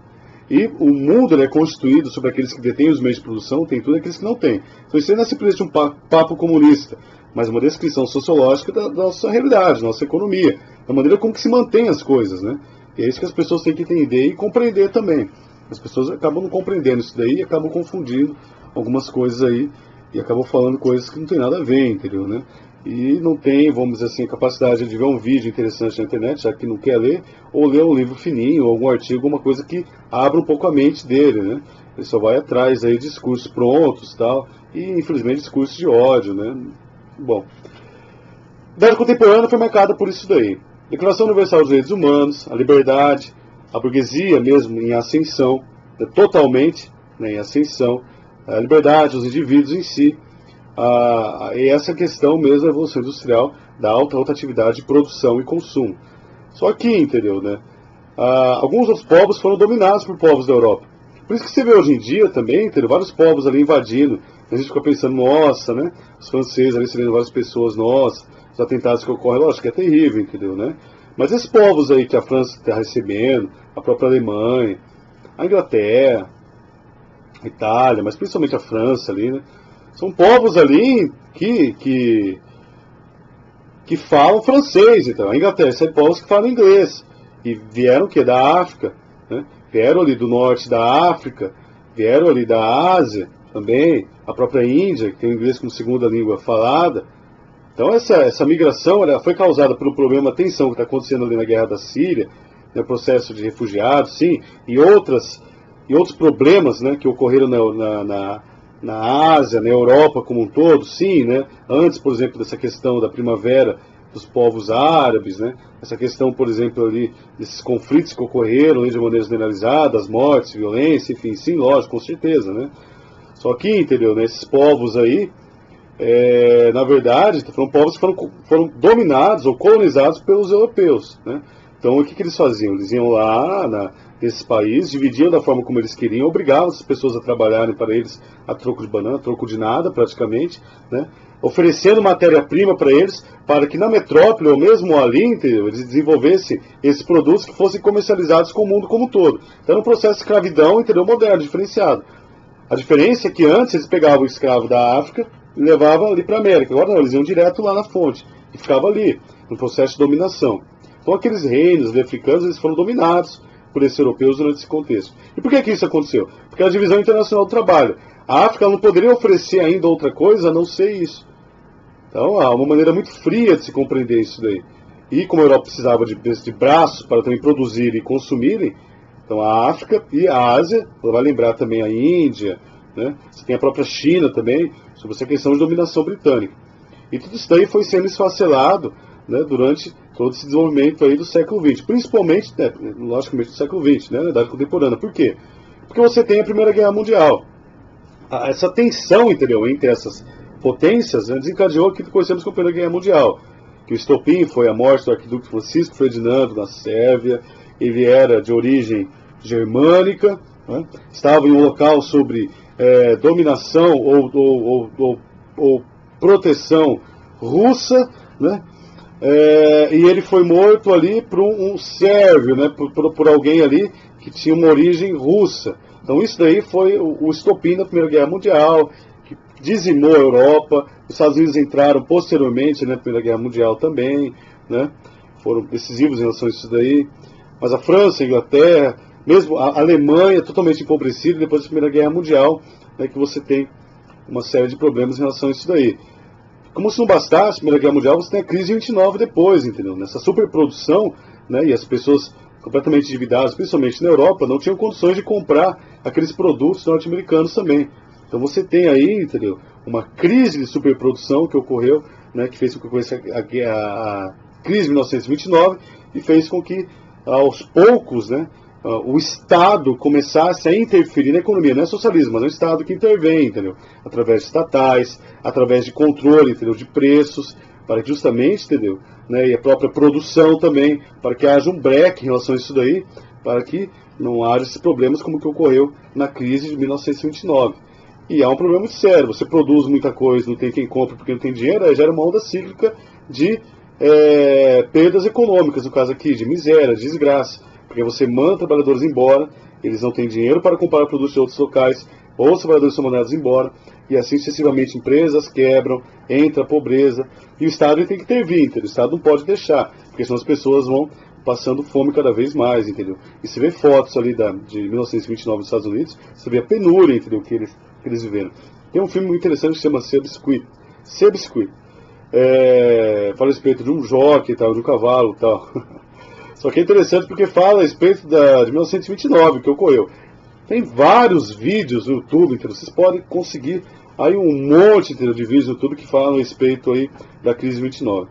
E o mundo, ele é constituído sobre aqueles que detêm os meios de produção, tem tudo aqueles que não têm. Então isso não é simplesmente um papo comunista, mas uma descrição sociológica da nossa realidade, da nossa economia, da maneira como que se mantém as coisas, né? E é isso que as pessoas têm que entender e compreender também. As pessoas acabam não compreendendo isso daí e acabam confundindo algumas coisas aí e acabam falando coisas que não tem nada a ver, entendeu, né? E não tem, vamos dizer assim, capacidade de ver um vídeo interessante na internet, já que não quer ler, ou ler um livro fininho, ou algum artigo, alguma coisa que abra um pouco a mente dele, né? Ele só vai atrás aí de discursos prontos, tal, e infelizmente discursos de ódio, né? Bom, a Idade Contemporânea foi marcada por isso daí. Declaração Universal dos Direitos Humanos, a liberdade, a burguesia mesmo em ascensão, totalmente, né, em ascensão, a liberdade dos indivíduos em si, e essa questão mesmo da Revolução Industrial, da alta rotatividade de produção e consumo. Só que, entendeu, né, alguns outros povos foram dominados por povos da Europa. Por isso que você vê hoje em dia também, entendeu, vários povos ali invadindo. A gente fica pensando, nossa, né, os franceses ali recebendo várias pessoas, nossa, os atentados que ocorrem, lógico que é terrível, entendeu, né? Mas esses povos aí que a França está recebendo, a própria Alemanha, a Inglaterra, a Itália, mas principalmente a França ali, né? São povos ali que falam francês, então. A Inglaterra são povos que falam inglês. E vieram o quê? Da África, né? Vieram ali do norte da África, vieram ali da Ásia também, a própria Índia, que tem o inglês como segunda língua falada. Então essa migração ela foi causada pelo problema, a tensão que está acontecendo ali na guerra da Síria, no processo de refugiados, sim, e outros problemas, né, que ocorreram na Ásia, na Europa como um todo, sim, né? Antes, por exemplo, dessa questão da primavera dos povos árabes, né? Essa questão, por exemplo, ali desses conflitos que ocorreram ali de maneira generalizada, as mortes, violência, enfim, sim, lógico, com certeza, né? Só que, entendeu, né? Esses povos aí, na verdade, foram povos que foram dominados ou colonizados pelos europeus, né? Então, o que eles faziam? Eles iam lá nesses países, dividiam da forma como eles queriam, obrigavam as pessoas a trabalharem para eles a troco de banana, a troco de nada, praticamente, né? Oferecendo matéria-prima para eles, para que na metrópole, ou mesmo ali, entendeu? Eles desenvolvessem esses produtos que fossem comercializados com o mundo como um todo. Então, era um processo de escravidão, entendeu? Moderno, diferenciado. A diferença é que antes eles pegavam o escravo da África e levavam ali para a América. Agora não, eles iam direto lá na fonte e ficava ali, no processo de dominação. Então aqueles reinos africanos eles foram dominados por esses europeus durante esse contexto. E por que isso aconteceu? Porque a divisão internacional do trabalho. A África não poderia oferecer ainda outra coisa a não ser isso. Então há uma maneira muito fria de se compreender isso daí. E como a Europa precisava de braços para também produzir e consumirem, então a África e a Ásia, ela vai lembrar também a Índia, né? Você tem a própria China também, sobre essa questão de dominação britânica. E tudo isso daí foi sendo esfacelado, né, durante todo esse desenvolvimento aí do século XX, principalmente, né, logicamente, do século XX, né, na Idade Contemporânea. Por quê? Porque você tem a Primeira Guerra Mundial. Essa tensão, entendeu, entre essas potências, né, desencadeou aquilo que conhecemos como a Primeira Guerra Mundial. Que o estopim foi a morte do arquiduque Francisco Ferdinando na Sérvia. Ele era de origem germânica, né? Estava em um local sobre dominação ou proteção russa, né? E ele foi morto ali por um sérvio, né? por alguém ali que tinha uma origem russa. Então isso daí foi o estopim da Primeira Guerra Mundial, que dizimou a Europa. Os Estados Unidos entraram posteriormente, né, na Primeira Guerra Mundial também, né? Foram decisivos em relação a isso daí. Mas a França, a Inglaterra, mesmo a Alemanha, totalmente empobrecida depois da Primeira Guerra Mundial, né, que você tem uma série de problemas em relação a isso daí. Como se não bastasse a Primeira Guerra Mundial, você tem a crise de 29 depois, entendeu? Nessa superprodução, né, e as pessoas completamente endividadas, principalmente na Europa, não tinham condições de comprar aqueles produtos norte-americanos também. Então você tem aí, entendeu, uma crise de superprodução que ocorreu, né, que fez com que ocorresse a crise de 1929 e fez com que, aos poucos, né, o Estado começasse a interferir na economia. Não é socialismo, mas é o Estado que intervém, entendeu? Através de estatais, através de controle, entendeu, de preços, para que justamente, entendeu, né, e a própria produção também, para que haja um break em relação a isso daí, para que não haja esses problemas como que ocorreu na crise de 1929. E há um problema muito sério: você produz muita coisa, não tem quem compra porque não tem dinheiro, aí gera uma onda cíclica de perdas econômicas, no caso aqui, de miséria, de desgraça, porque você manda trabalhadores embora, eles não têm dinheiro para comprar produtos de outros locais, ou os trabalhadores são mandados embora, e assim sucessivamente empresas quebram, entra a pobreza, e o Estado tem que intervir, entendeu? O Estado não pode deixar, porque senão as pessoas vão passando fome cada vez mais, entendeu? E você vê fotos ali de 1929 nos Estados Unidos, você vê a penúria, entendeu, que eles viveram. Tem um filme muito interessante que se chama Sebiscuit. Fala a respeito de um jockey, tal, de um cavalo e tal. Só que é interessante porque fala a respeito de 1929, que ocorreu. Tem vários vídeos no YouTube, então vocês podem conseguir aí um monte, entendeu, de vídeos no YouTube que falam a respeito aí da crise de 29,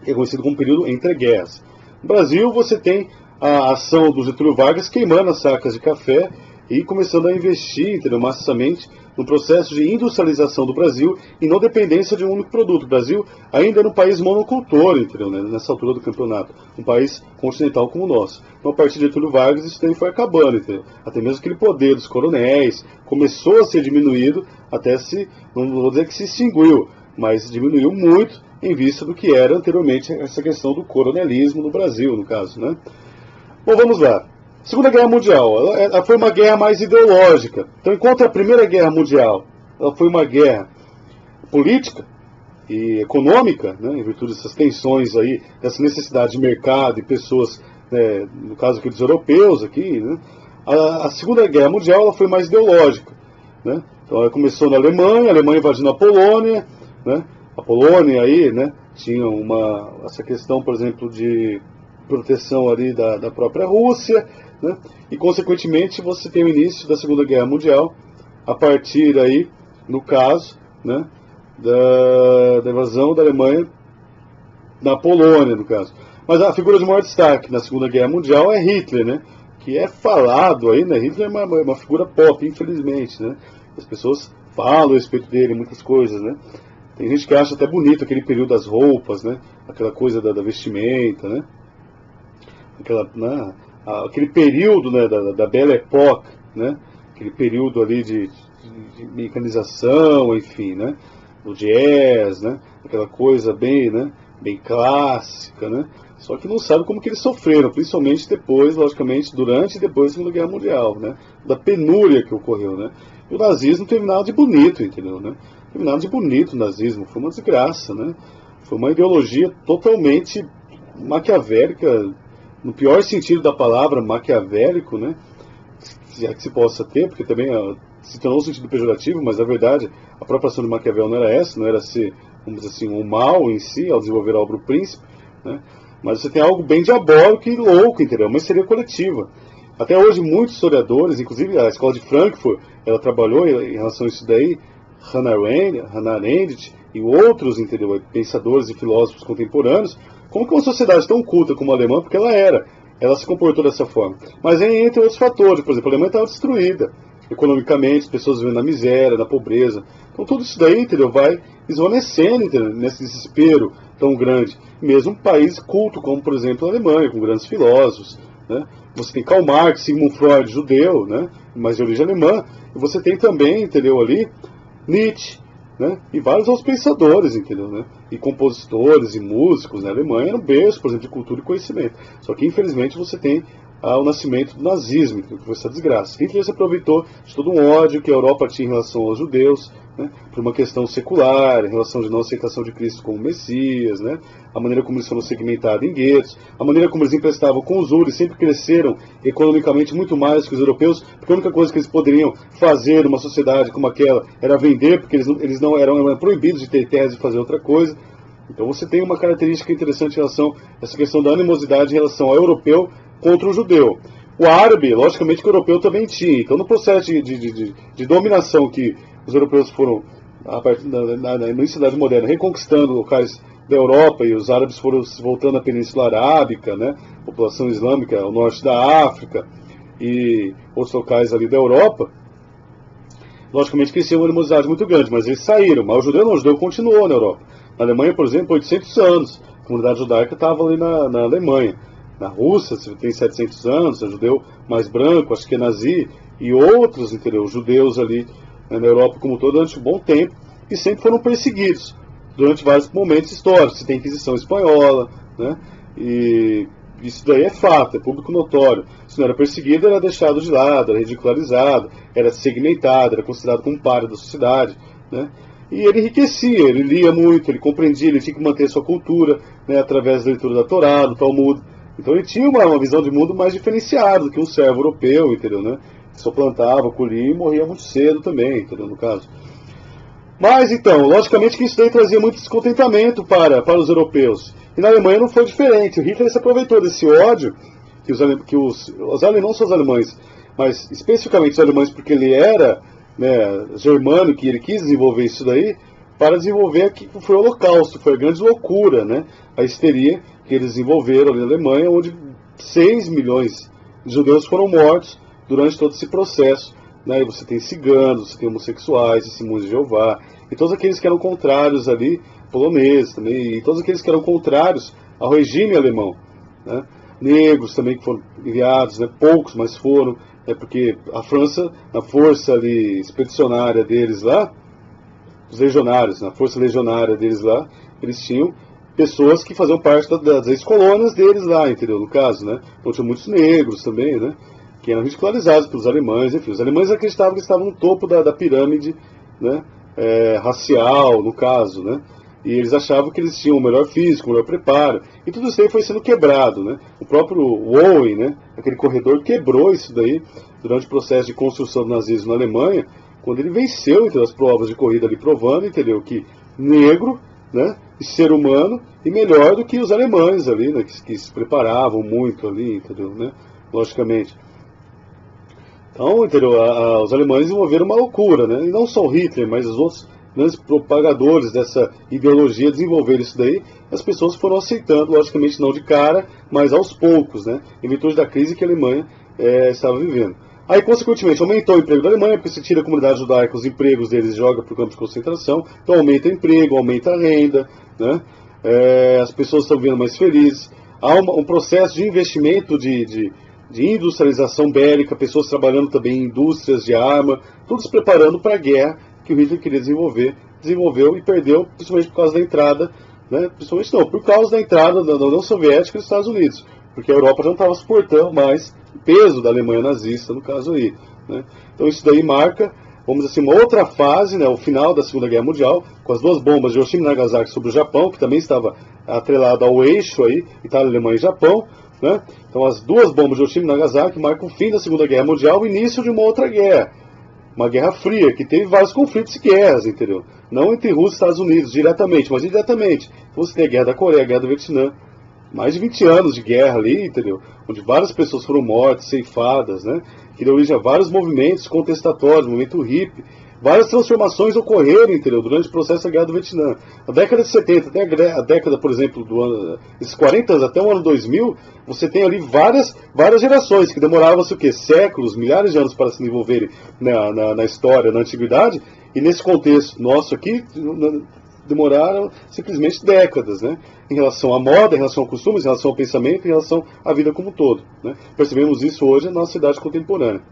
que é conhecido como período entre guerras. No Brasil, você tem a ação do Getúlio Vargas queimando as sacas de café e começando a investir, entendeu, maciçamente no processo de industrialização do Brasil e não dependência de um único produto. O Brasil ainda era um país monocultor, entendeu, né, nessa altura do campeonato, um país continental como o nosso. Então, a partir de Getúlio Vargas, isso daí foi acabando, entendeu? Até mesmo aquele poder dos coronéis começou a ser diminuído, até não vou dizer que se extinguiu, mas diminuiu muito em vista do que era anteriormente essa questão do coronelismo no Brasil, no caso, né? Bom, vamos lá. Segunda Guerra Mundial, ela foi uma guerra mais ideológica. Então, enquanto a Primeira Guerra Mundial ela foi uma guerra política e econômica, né, em virtude dessas tensões aí, dessa necessidade de mercado e pessoas, né, no caso aqui dos europeus, aqui, né, a Segunda Guerra Mundial ela foi mais ideológica, né? Então, ela começou na Alemanha, a Alemanha invadindo a Polônia, né? A Polônia aí, né, tinha essa questão, por exemplo, de proteção ali da própria Rússia, né? E consequentemente você tem o início da Segunda Guerra Mundial a partir aí, no caso, né, da invasão da Alemanha na Polônia, no caso. Mas a figura de maior destaque na Segunda Guerra Mundial é Hitler, né, que é falado aí, né? Hitler é uma figura pop, infelizmente, né? As pessoas falam a respeito dele, muitas coisas, né? Tem gente que acha até bonito aquele período das roupas, né? Aquela coisa da vestimenta, né? Aquele período, né, da Belle Époque, né? Aquele período ali de mecanização, enfim, né? Do jazz, né? Aquela coisa bem, né, bem clássica, né? Só que não sabe como que eles sofreram, principalmente depois, logicamente, durante e depois da Segunda Guerra Mundial, né? Da penúria que ocorreu, né? E o nazismo não teve nada de bonito, entendeu, né? Não teve nada de bonito o nazismo, foi uma desgraça, né? Foi uma ideologia totalmente maquiavélica, no pior sentido da palavra, maquiavélico, né? Se é que se possa ter, porque também se tornou um sentido pejorativo, mas na verdade a própria ação de Maquiavel não era essa, não era ser, vamos dizer assim, um mal em si, ao desenvolver a obra O Príncipe, né? Mas você tem algo bem diabólico e louco, entendeu? Uma histeria coletiva. Até hoje muitos historiadores, inclusive a escola de Frankfurt, ela trabalhou em relação a isso daí, Hannah Arendt e outros, entendeu, pensadores e filósofos contemporâneos, como que uma sociedade tão culta como a alemã, porque ela se comportou dessa forma. Mas entre outros fatores, por exemplo, a Alemanha estava destruída economicamente, as pessoas vivendo na miséria, na pobreza. Então tudo isso daí, entendeu, vai esvanecendo, entendeu, nesse desespero tão grande. Mesmo um país culto, como por exemplo a Alemanha, com grandes filósofos, né? Você tem Karl Marx, Sigmund Freud, judeu, né? mas de origem alemã, e você tem também, entendeu, ali, Nietzsche, né? E vários outros pensadores, entendeu, né? E compositores e músicos, né? A Alemanha era um berço, por exemplo, de cultura e conhecimento. Só que, infelizmente, você tem o nascimento do nazismo, que foi essa desgraça. Hitler se aproveitou de todo um ódio que a Europa tinha em relação aos judeus, né? Por uma questão secular, em relação de não aceitação de Cristo como Messias, né? A maneira como eles foram segmentados em guetos, a maneira como eles emprestavam com os juros, sempre cresceram economicamente muito mais que os europeus, porque a única coisa que eles poderiam fazer numa sociedade como aquela era vender, porque eles não eram proibidos de ter terras e fazer outra coisa. Então você tem uma característica interessante em relação a essa questão da animosidade em relação ao europeu contra o judeu. O árabe, logicamente que o europeu também tinha. Então no processo de dominação que os europeus foram, no início da Idade Moderna, reconquistando locais da Europa, e os árabes foram voltando à Península Arábica, né, população islâmica ao norte da África e outros locais ali da Europa, logicamente que eles tinham uma animosidade muito grande, mas eles saíram. Mas o judeu não, o judeu continuou na Europa. Na Alemanha, por exemplo, 800 anos, a comunidade judaica estava ali na Alemanha. Na Rússia, você tem 700 anos, é judeu mais branco, acho que é nazi, e outros, entendeu, judeus ali, né, na Europa como um todo, durante um bom tempo, e sempre foram perseguidos durante vários momentos históricos. Você tem a Inquisição Espanhola, né? E isso daí é fato, é público notório. Se não era perseguido, era deixado de lado, era ridicularizado, era segmentado, era considerado como um páreo da sociedade, né? E ele enriquecia, ele lia muito, ele compreendia, ele tinha que manter sua cultura, né, através da leitura da Torá, do Talmud. Então ele tinha uma visão de mundo mais diferenciada do que um servo europeu, entendeu, né? Que só plantava, colhia e morria muito cedo também, entendeu, no caso. Mas, então, logicamente que isso daí trazia muito descontentamento para os europeus. E na Alemanha não foi diferente. O Hitler se aproveitou desse ódio que os alemães, não só os alemães, mas especificamente os alemães, porque ele era, né, germânico e ele quis desenvolver isso daí, para desenvolver que foi o Holocausto, foi a grande loucura, né? A histeria que eles desenvolveram ali na Alemanha, onde 6 milhões de judeus foram mortos durante todo esse processo. Né, e você tem ciganos, você tem homossexuais, testemunhos de Jeová, e todos aqueles que eram contrários ali, poloneses também, e todos aqueles que eram contrários ao regime alemão. Né, negros também que foram enviados, né, poucos, mas foram, porque a França, na força ali expedicionária deles lá, os legionários, na força legionária deles lá, eles tinham pessoas que faziam parte das ex-colônias deles lá, entendeu, no caso, né, então tinha muitos negros também, né, que eram ridicularizados pelos alemães, enfim. Os alemães acreditavam que estavam no topo da pirâmide, né, racial, no caso, né, e eles achavam que eles tinham o melhor físico, o melhor preparo, e tudo isso aí foi sendo quebrado, né. O próprio Owen, né, aquele corredor, quebrou isso daí durante o processo de construção do nazismo na Alemanha, quando ele venceu, entre as provas de corrida ali, provando, entendeu, que negro, né, e ser humano, e melhor do que os alemães ali, né, que se preparavam muito ali, entendeu, né, logicamente. Então, entendeu? Os alemães desenvolveram uma loucura, né? E não só o Hitler, mas os outros grandes propagadores dessa ideologia desenvolveram isso daí. As pessoas foram aceitando, logicamente não de cara, mas aos poucos, né? Em virtude da crise que a Alemanha estava vivendo. Aí, consequentemente, aumentou o emprego da Alemanha, porque se tira a comunidade judaica, os empregos deles joga para o campo de concentração. Então aumenta o emprego, aumenta a renda, né? As pessoas estão vivendo mais felizes. Há um processo de investimento de industrialização bélica, pessoas trabalhando também em indústrias de arma, tudo se preparando para a guerra que o Hitler queria desenvolveu e perdeu, principalmente por causa da entrada, né, principalmente não, por causa da entrada da União Soviética nos Estados Unidos, porque a Europa já não estava suportando mais o peso da Alemanha nazista, no caso aí. Né. Então isso daí marca, vamos dizer assim, uma outra fase, né, o final da Segunda Guerra Mundial, com as duas bombas de Hiroshima e Nagasaki sobre o Japão, que também estava atrelado ao eixo aí, Itália, Alemanha e Japão. Né? Então as duas bombas de Hiroshima e Nagasaki marcam o fim da Segunda Guerra Mundial, o início de uma outra guerra, uma guerra fria, que teve vários conflitos e guerras, entendeu? Não entre Rússia e Estados Unidos diretamente, mas indiretamente. Então você tem a Guerra da Coreia, a Guerra do Vietnã, mais de 20 anos de guerra ali, entendeu? Onde várias pessoas foram mortas, ceifadas, né? Que deu origem a vários movimentos contestatórios, movimento hippie. Várias transformações ocorreram, entendeu, durante o processo da Guerra do Vietnã. Na década de 70, até a década, por exemplo, esses 40 anos até o ano 2000, você tem ali várias gerações que demoravam-se o quê? Séculos, milhares de anos para se desenvolverem na história, na antiguidade, e nesse contexto nosso aqui, demoraram simplesmente décadas, né? Em relação à moda, em relação a costumes, em relação ao pensamento, em relação à vida como um todo. Né? Percebemos isso hoje na nossa idade contemporânea.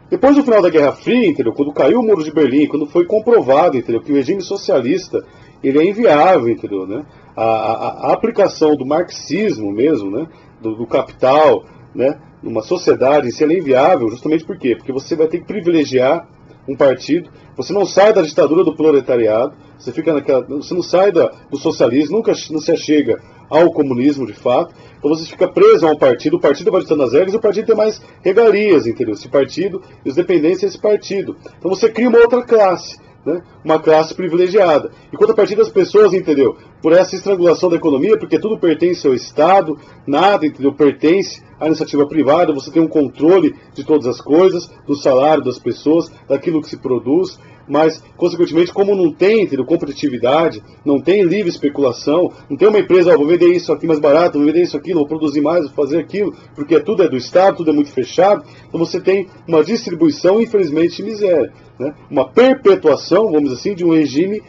Depois do final da Guerra Fria, entendeu? Quando caiu o Muro de Berlim, quando foi comprovado, entendeu? Que o regime socialista ele é inviável, entendeu? Né? A aplicação do marxismo mesmo, né? Do capital, né? Numa sociedade, isso é inviável, justamente por quê? Porque você vai ter que privilegiar um partido, você não sai da ditadura do proletariado, você fica você não sai do socialismo, nunca não se achega ao comunismo de fato, então você fica preso a um partido, o partido vai ditando as regras e o partido tem mais regalias, entendeu? Esse partido e os dependentes desse partido. Então você cria uma outra classe, né? Uma classe privilegiada. E contrapartida das pessoas, entendeu? Por essa estrangulação da economia, porque tudo pertence ao Estado, nada, entendeu? Pertence à iniciativa privada, você tem um controle de todas as coisas, do salário das pessoas, daquilo que se produz, mas, consequentemente, como não tem, entendeu, competitividade, não tem livre especulação, não tem uma empresa, vou vender isso aqui mais barato, vou vender isso aqui, vou produzir mais, vou fazer aquilo, porque tudo é do Estado, tudo é muito fechado, então você tem uma distribuição, infelizmente, de miséria, né? Uma perpetuação, vamos dizer assim, de um regime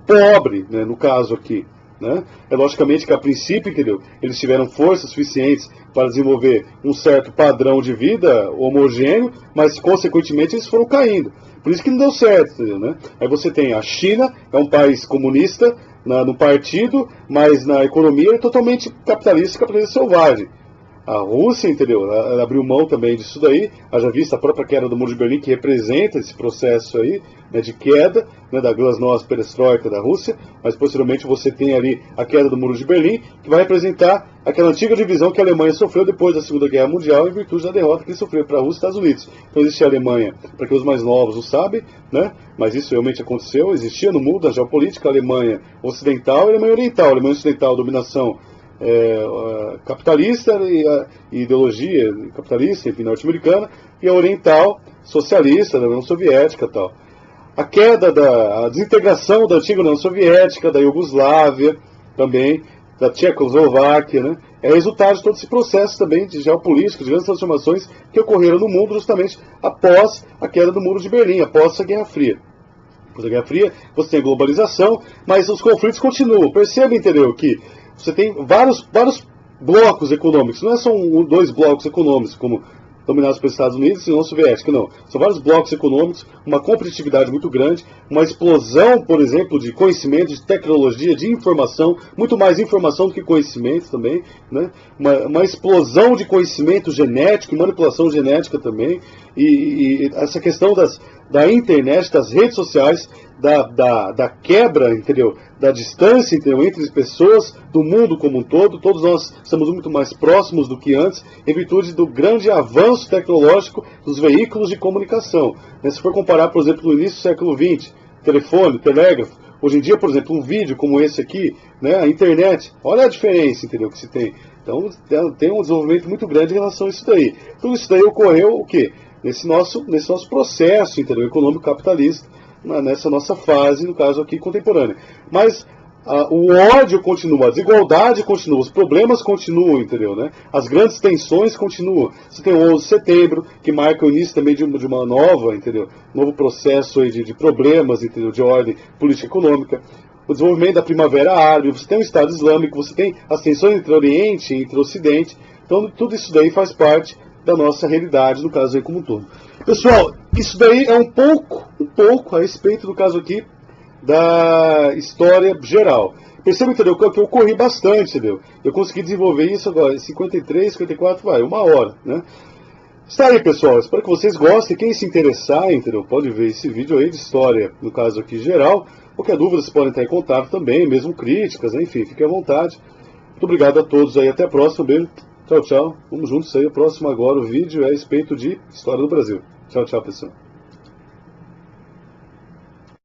pobre, né, no caso aqui. Né? É logicamente que a princípio, entendeu, eles tiveram forças suficientes para desenvolver um certo padrão de vida homogêneo, mas consequentemente eles foram caindo. Por isso que não deu certo, entendeu, né? Aí você tem a China, é um país comunista no partido, mas na economia é totalmente capitalista selvagem. A Rússia, entendeu? Ela abriu mão também disso daí, haja vista a própria queda do Muro de Berlim, que representa esse processo aí, né, de queda, né, da glasnost perestroika da Rússia, mas posteriormente você tem ali a queda do Muro de Berlim, que vai representar aquela antiga divisão que a Alemanha sofreu depois da Segunda Guerra Mundial, em virtude da derrota que ele sofreu para a Rússia e Estados Unidos. Então existia a Alemanha, para que os mais novos não sabem, né, mas isso realmente aconteceu, existia no mundo da geopolítica a Alemanha ocidental e a Alemanha oriental. A Alemanha ocidental, dominação capitalista e a ideologia capitalista, enfim, norte-americana, e a oriental socialista, da União Soviética e tal. A queda a desintegração da antiga União Soviética, da Iugoslávia, também, da Tchecoslováquia, né, é resultado de todo esse processo também de geopolítica, de grandes transformações que ocorreram no mundo justamente após a queda do Muro de Berlim, após a Guerra Fria. Depois da Guerra Fria, você tem a globalização, mas os conflitos continuam. Perceba, entendeu, que você tem vários blocos econômicos, não é só dois blocos econômicos, como dominados pelos Estados Unidos e União Soviética, não. São vários blocos econômicos, uma competitividade muito grande, uma explosão, por exemplo, de conhecimento, de tecnologia, de informação, muito mais informação do que conhecimento também, né? Uma explosão de conhecimento genético e manipulação genética também, e essa questão da internet, das redes sociais, da quebra, entendeu? Da distância, entendeu? Entre as pessoas, do mundo como um todo. Todos nós estamos muito mais próximos do que antes, em virtude do grande avanço tecnológico dos veículos de comunicação. Se for comparar, por exemplo, no início do século XX, telefone, telégrafo, hoje em dia, por exemplo, um vídeo como esse aqui, né, a internet, olha a diferença, entendeu, que se tem. Então, tem um desenvolvimento muito grande em relação a isso daí. Tudo isso daí ocorreu o quê? Nesse nosso processo, entendeu, econômico capitalista, nessa nossa fase, no caso aqui, contemporânea. Mas o ódio continua, a desigualdade continua, os problemas continuam, entendeu, né? As grandes tensões continuam. Você tem o 11 de setembro, que marca o início também de uma nova, entendeu, novo processo aí de problemas, entendeu, de ordem política e econômica. O desenvolvimento da Primavera Árabe, você tem o Estado Islâmico, você tem as tensões entre o Oriente e entre o Ocidente. Então, tudo isso daí faz parte da nossa realidade, no caso aí como um todo. Pessoal, isso daí é um pouco a respeito do caso aqui da história geral. Perceba, entendeu, que eu corri bastante, entendeu? Eu consegui desenvolver isso agora, 53, 54, uma hora, né? Está aí, pessoal, espero que vocês gostem. Quem se interessar, entendeu, pode ver esse vídeo aí de história, no caso aqui geral. Qualquer dúvida, vocês podem estar em contato também, mesmo críticas, enfim, fiquem à vontade. Muito obrigado a todos aí, até a próxima, beijo. Tchau, tchau. Vamos juntos aí. O próximo agora, o vídeo é a respeito de história do Brasil. Tchau, tchau, pessoal.